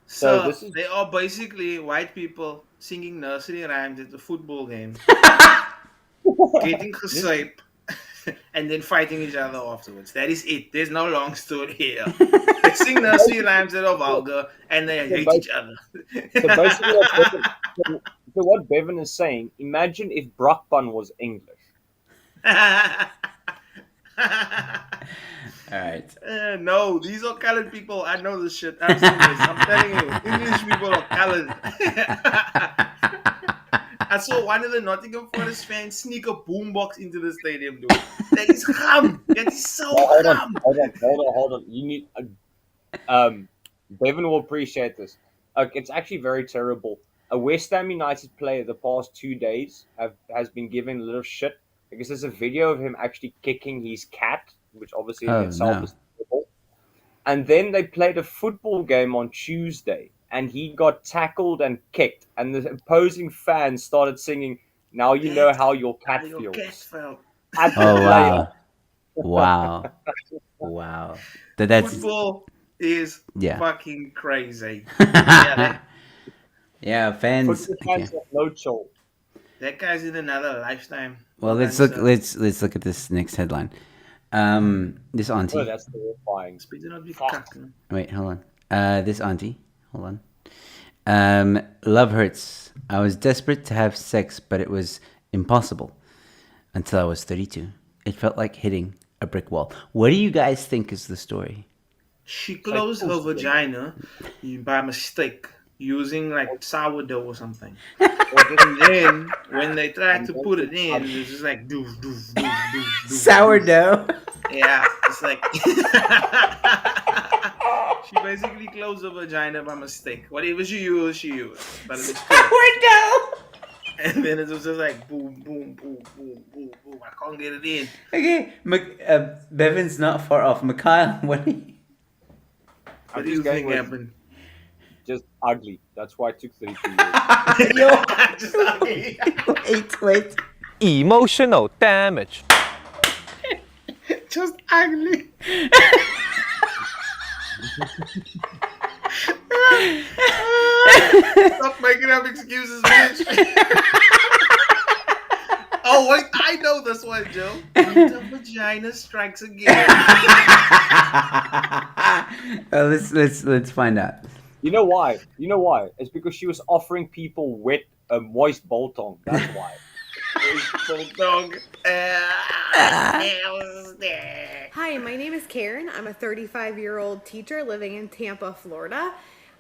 So this is they are basically white people singing nursery rhymes at the football game, getting gesype, and then fighting each other afterwards. That is it. There's no long story here. They sing nursery rhymes that are vulgar, and they hate each other. so basically what Bevan is saying. Imagine if Brakpan was English. All right. No, these are colored people. I know this shit. I'm serious. I'm telling you, English people are colored. I saw one of the Nottingham Forest fans sneak a boombox into the stadium, dude. That is ham. That is so Hold ham. on. You need Bevan will appreciate this. It's actually very terrible. a West Ham United player the past 2 days has been given a little shit because there's a video of him actually kicking his cat, which obviously in Oh, itself no. is terrible. And then they played a football game on Tuesday, and he got tackled and kicked, and the opposing fans started singing, "Now you know how your cat Your feels." cat felt. At the Oh, player. wow. Wow. That's Football is yeah. fucking crazy. Yeah, Yeah, fans. Football Okay. fans have no chill. that guy's in another lifetime. Well, let's look. Let's look at this next headline. This auntie. Oh, that's terrifying. Speaking of the Fuck. cuck. Wait, hold on. This auntie. Hold on. Love hurts. I was desperate to have sex, but it was impossible until I was 32. It felt like hitting a brick wall. What do you guys think is the story? She closed her vagina by mistake using like sourdough or something. And then when they tried to put it in, it was just like doof, doof, doof, doof, doof. Sourdough. Yeah, it's like she basically closed her vagina by mistake. Whatever she used. But it was Sourdough. and then it was just like boom, boom, boom, boom, boom, boom. I can't get it in. Okay, Bevan's not far off. Mikhail, what? What do you think happened? Just ugly. That's why it took 32 years. Yo, Just ugly. wait. Emotional damage. Just ugly. Stop making up excuses, bitch. Oh wait, I know this one, Joe. The vagina strikes again. Let's find out. You know why? It's because she was offering people wet, moist biltong. That's why. Bulldog. Hi, my name is Karen. I'm a 35-year-old teacher living in Tampa, Florida.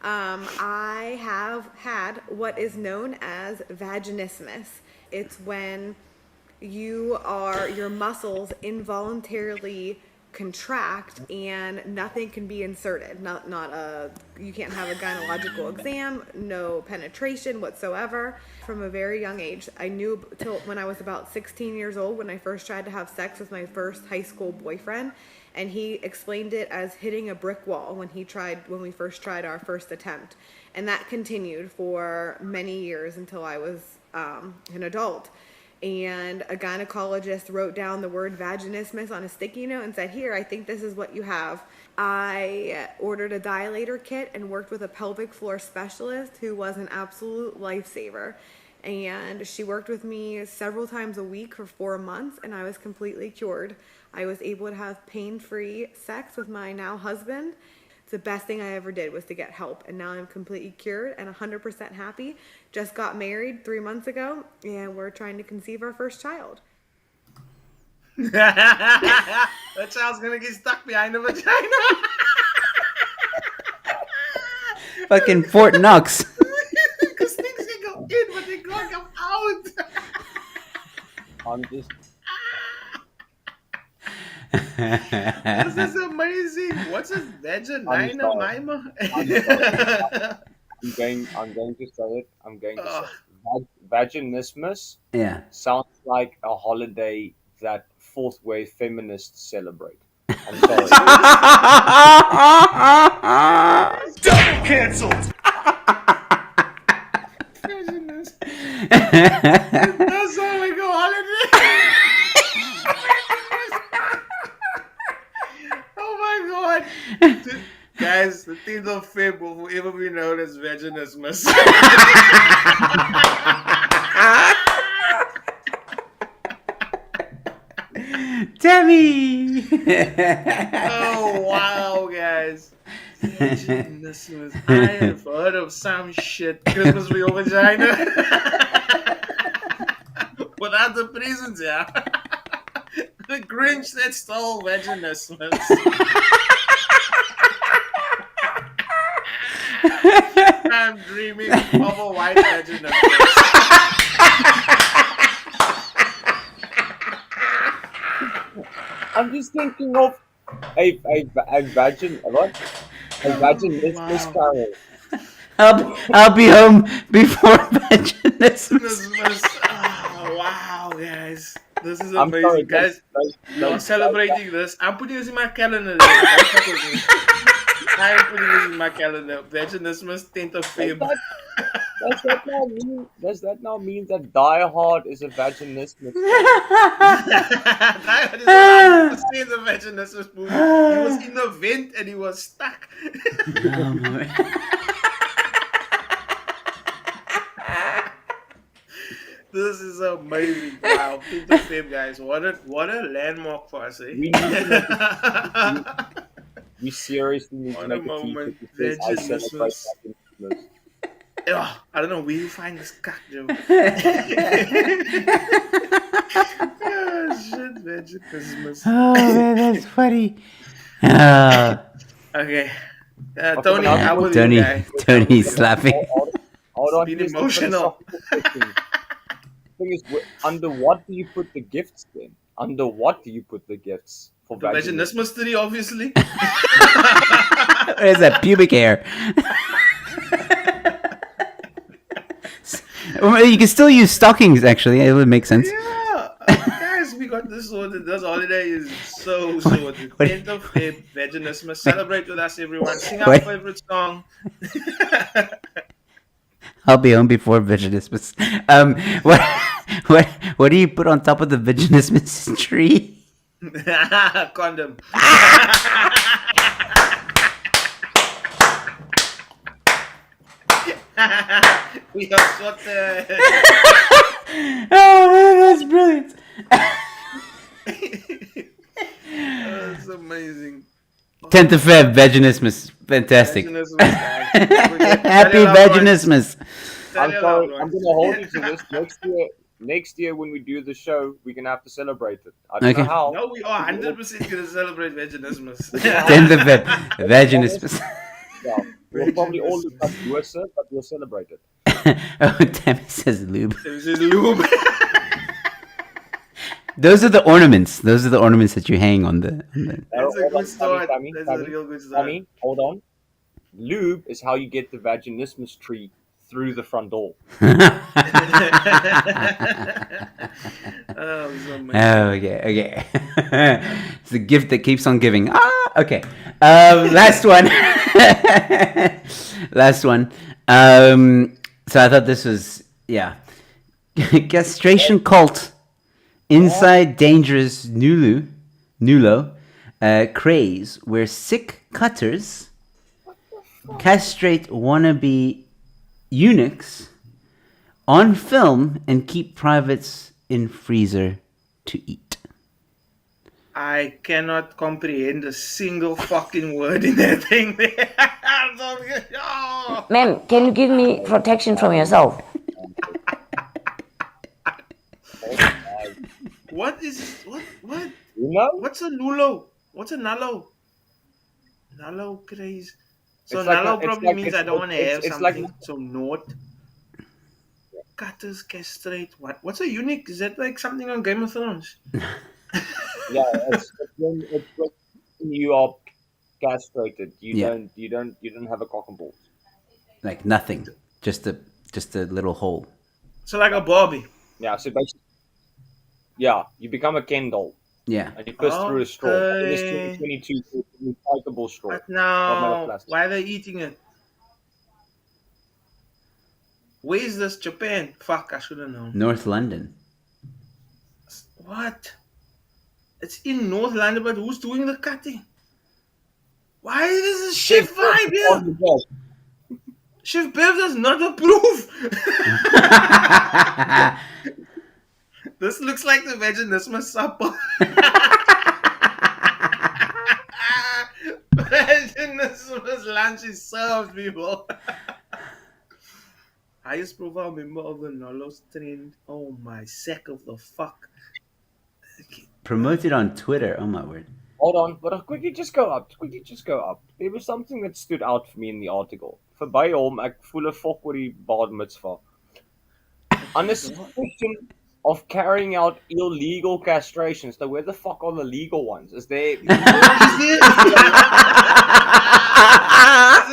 I have had what is known as vaginismus. It's when your muscles involuntarily contract and nothing can be inserted. You can't have a gynecological exam, no penetration whatsoever. From a very young age, I knew till when I was about 16 years old when I first tried to have sex with my first high school boyfriend, and he explained it as hitting a brick wall when we first tried our first attempt, and that continued for many years until I was an adult. And a gynecologist wrote down the word vaginismus on a sticky note and said, "Here, I think this is what you have." I ordered a dilator kit and worked with a pelvic floor specialist who was an absolute lifesaver. And she worked with me several times a week for 4 months, and I was completely cured. I was able to have pain-free sex with my now husband. The best thing I ever did was to get help, and now I'm completely cured and 100% happy. Just got married 3 months ago, and we're trying to conceive our first child. That child's gonna get stuck behind the vagina. Fucking Fort Knox. Because things can go in, but they can't come out. I'm just. This is amazing. What's this vagina? I'm going to say it. Vaginismus. Yeah. Sounds like a holiday that fourth wave feminists celebrate. I'm sorry. Double cancelled. That sounds like a holiday. Oh my god. Guys, the 10th of Feb will forever be known as Vaginismus. Tammy! Oh wow, guys. Vaginismus. I have heard of some shit. Christmas for your vagina. Without the presents, yeah. The Grinch that stole Vaginismus. I'm dreaming of a white Vaginismus. I'm just thinking of a vaginismus carol. I'll be home before vaginismus. Oh, wow, guys. This is I'm amazing. sorry, Guys, you are don't- celebrating this. I'm putting this in my calendar. I'm putting this in my calendar. Vaginismus, 10th of Feb. Does that now mean that Die Hard is a vaginismus? That is 100% the vaginismus movie. He was in the vent and he was stuck. This is amazing. Wow, 10th of Feb, guys. What a landmark for us, eh? We seriously need to What a make a moment. t-shirt that says, I celebrate Vaginismus. vaginismus. Ugh, I don't know where you find this cock, Joe. Oh, shit, vaginismus. Oh man, that's funny. Okay. Tony, how was Tony, you, guy? Tony's laughing. Hold on, Been here's the emotional. philosophical thing is, under what do you put the gifts then? Under what do you put the gifts for The vaginismus tree, obviously. Where's that pubic hair? Well, you can still use stockings, actually. It would make sense. Yeah. Guys, we got this sorted. This holiday is so sorted. 10th of Feb, vaginismus. Celebrate with us, everyone. Sing our What? favorite song. I'll be home before vaginismus. What do you put on top of the vaginismus tree? Condom. We are sorted. Oh man, that's brilliant. That's amazing. 10th of Feb, vaginismus. Fantastic. Vaginismus, guys. Happy vaginismus. I'm sorry, I'm going to hold you to this. Next year when we do the show, we're going to have to celebrate it. I don't know how. No, we are 100% going to celebrate vaginismus. 10th of Feb, vaginismus. Yeah, we'll probably all look like worse, but we'll celebrate it. Oh, Tammy says lube. This is lube. Those are the ornaments. Those are the ornaments that you hang on the. That's a good start. Tommy, That's a real good start. Tommy, hold on. Lube is how you get the vaginismus tree through the front door. Oh, so Okay. It's a gift that keeps on giving. Okay. Last one. Last one. So I thought this was, castration cult inside dangerous Nulo craze where sick cutters castrate wannabe eunuchs on film and keep privates in freezer to eat. I cannot comprehend a single fucking word in that thing there. Oh. Ma'am, can you give me protection from yourself? What is what? Nulo? What's a nulo? What's a nullo? Nullo craze. So It's like nullo a- it's probably like- means it's- I don't want to it's- have it's something. like- So naught. Cutters castrate. What's a eunuch? Is that like something on Game of Thrones? Yeah, it's when you are castrated. You Yeah. don't have a cock and balls. Like nothing, just a little hole. So like a Barbie. Yeah, so basically, you become a Ken doll. Yeah. And you piss through a straw. In this Okay. 2022, it's a recyclable straw. But not made of now, plastic. why are they eating it? Where is this? Japan? Fuck, I should have known. North London. What? It's in North London, but who's doing the cutting? Why is this a chef vibe here? Chef Bev does not approve. This looks like the vaginismus supper. Vaginismus lunch is served, people. Highest profile member of the Nolos trend. Oh my sack of the fuck. Promoted on Twitter. Oh my word. Hold on, but I'll quickly just go up. There was something that stood out for me in the article. Verby hom, ek voel 'n fok oor die bar mitzvah. Under suspicion of carrying out illegal castrations. Now, where the fuck are the legal ones? Is there? Is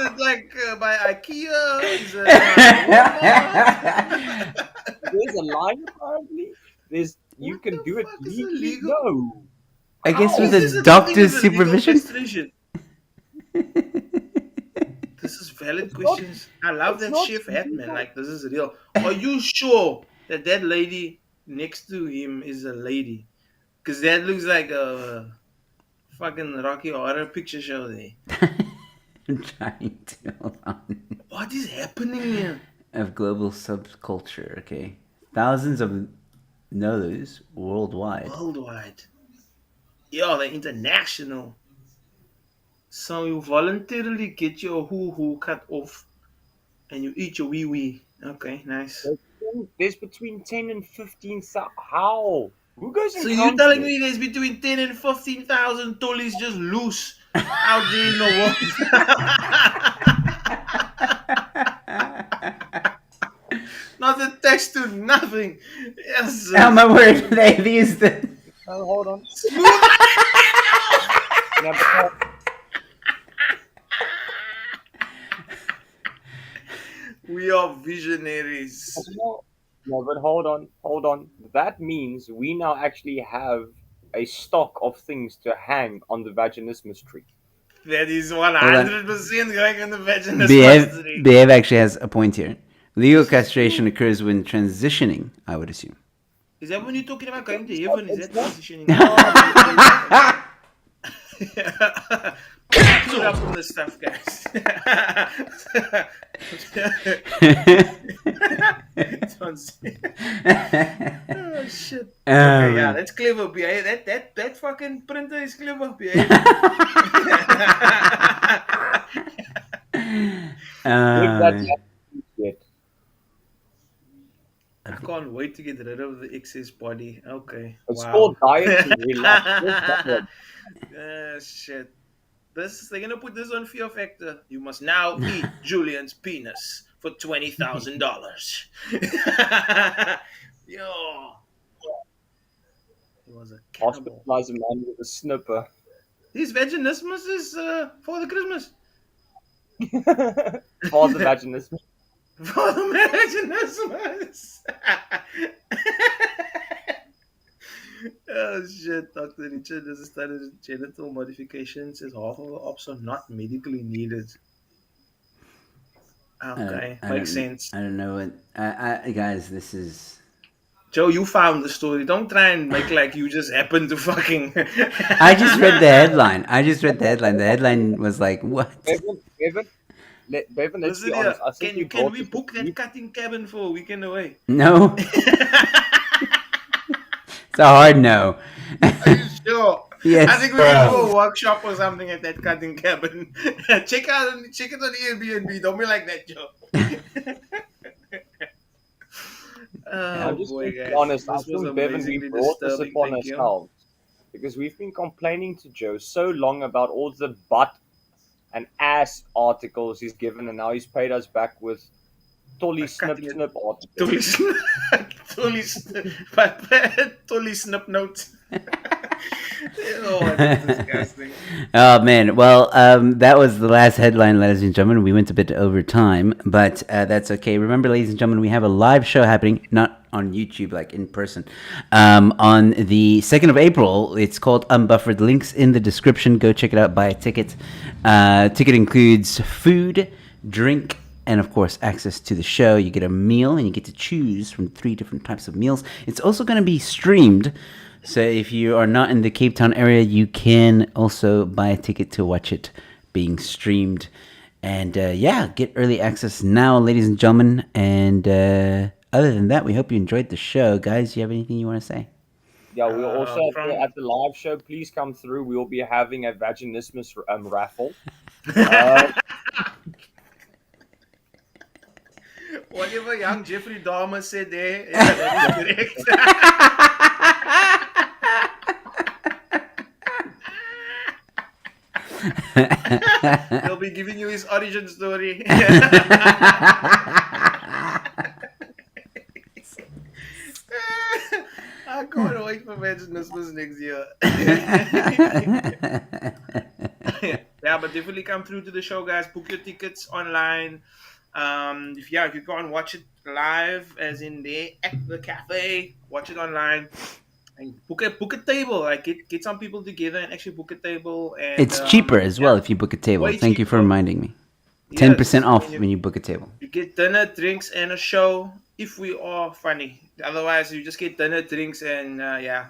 it like by IKEA? Is it There's a line apparently. You can do it legally. illegal? No. I guess How? with Is this a a thing doctor's as a legal supervision. castration? This is valid It's questions. I love it's that not chef hat, man. illegal. Like, this is real. Are you sure that that lady next to him is a lady? Because that looks like a fucking Rocky Horror Picture Show there. I'm trying to hold on. What is happening here? Of global subculture. Okay, thousands of those worldwide. Worldwide. Yeah, they're international. So you voluntarily get your hoo-hoo cut off and you eat your wee-wee. Okay, nice. There's between 10 and 15,000. How? Who goes and So you're counts telling it? me there's between 10 and 15,000 tollies just loose out there in the world? Not attached to nothing. Yes. Oh my word! They've used it. Oh, hold on. We are visionaries. No, but hold on. That means we now actually have a stock of things to hang on the vaginismus tree. That is 100% going on the vaginismus tree. Behave actually has a point here. Legal castration occurs when transitioning, I would assume. Is that when you're talking about going to heaven? Is that transitioning? Put up on this stuff, guys. Oh shit. Okay, yeah, that's clever, BA. That fucking printer is clever, BA. I can't wait to get rid of the excess body. Okay. It's wow. called diet and relax. Shit. They're gonna put this on Fear Factor. You must now eat Julian's penis for $20,000. Yo. He was a cannibal. Hospitalize a man with a snipper. His vaginismus is for the Christmas. For the vaginismus. For the vaginismus. Oh shit, Dr. Richard has studied genital modifications as half of the ops are not medically needed. Okay, makes sense. I don't know what. Guys, this is. Joe, you found the story. Don't try and make like you just happened to fucking. I just read the headline. The headline was like, what? Bevan, let's be honest. I think can we book that cutting cabin for a weekend away? No. It's a hard no. Are you sure? Yes. I think we can do a workshop or something at that cutting cabin. check it on Airbnb. Don't be like that, Joe. I'm just being honest. I think Bevan, we brought this upon ourselves because we've been complaining to Joe so long about all the butt and ass articles he's given, and now he's paid us back with Tolly snip articles. Tolly snip notes. Oh, that's disgusting. Oh man, well, that was the last headline, ladies and gentlemen. We went a bit over time, but that's okay. Remember, ladies and gentlemen, we have a live show happening, not on YouTube, like in person, on the 2nd of April. It's called Unbuffered. Links in the description. Go check it out. Buy a ticket. Ticket includes food, drink, and of course, access to the show. You get a meal, and you get to choose from 3 different types of meals. It's also going to be streamed. So if you are not in the Cape Town area, you can also buy a ticket to watch it being streamed. And get early access now, ladies and gentlemen. And other than that, we hope you enjoyed the show. Guys, do you have anything you want to say? Yeah, we'll also at the live show, please come through. We will be having a vaginismus raffle. Whatever young Jeffrey Dahmer said there, that is correct. He'll be giving you his origin story. I can't wait for vaginismus next year. Yeah, but definitely come through to the show, guys. Book your tickets online. If you can't watch it live, as in there at the cafe, watch it online. And book a table. Like get some people together and actually book a table. And It's cheaper as well if you book a table. way Thank you for cheaper. reminding me. Yes, 10% I off mean, when you book a table. you get dinner, drinks, and a show. If we are funny, otherwise you just get dinner, drinks, and yeah.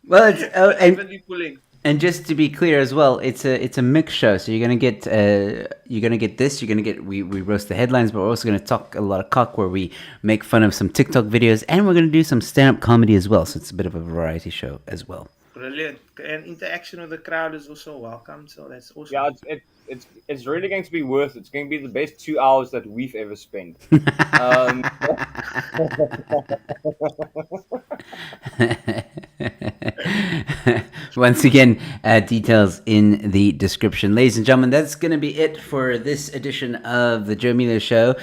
Well, it's Definitely pulling. and just to be clear as well, it's a mixed show. So you're gonna get this. You're gonna get we roast the headlines, but we're also gonna talk a lot of cock where we make fun of some TikTok videos, and we're gonna do some stand up comedy as well. So it's a bit of a variety show as well. Brilliant. And interaction with the crowd is also welcome. So that's awesome. Yeah, it's really going to be worth it. It's going to be the best 2 hours that we've ever spent. Once again, details in the description. Ladies and gentlemen, that's going to be it for this edition of the Joe Emilio Show.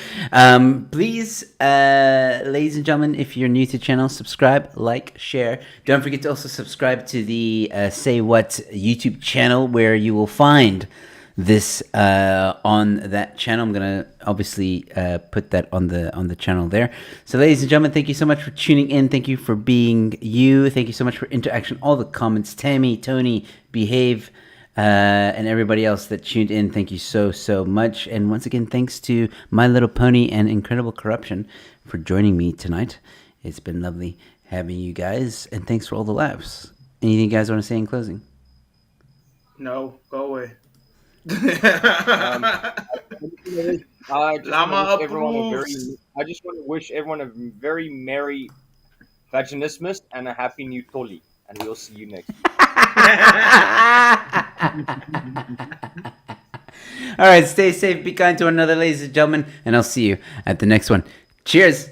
Please, ladies and gentlemen, if you're new to the channel, subscribe, like, share. Don't forget to also subscribe to the Say What YouTube channel, where you will find this on that channel. I'm gonna obviously put that on the channel there. So ladies and gentlemen, thank you so much for tuning in. Thank you for being you. Thank you so much for interaction, all the comments, Tammy, Tony, Behave, and everybody else that tuned in. Thank you so much. And once again, thanks to My Little Pony and Incredible Corruption for joining me tonight. It's been lovely having you guys, and thanks for all the laughs. Anything you guys want to say in closing? No, go away. I just want to wish everyone a very merry Vaginismus and a happy new Tolly, and we'll see you next. All right, stay safe, be kind to one another, ladies and gentlemen, and I'll see you at the next one. Cheers.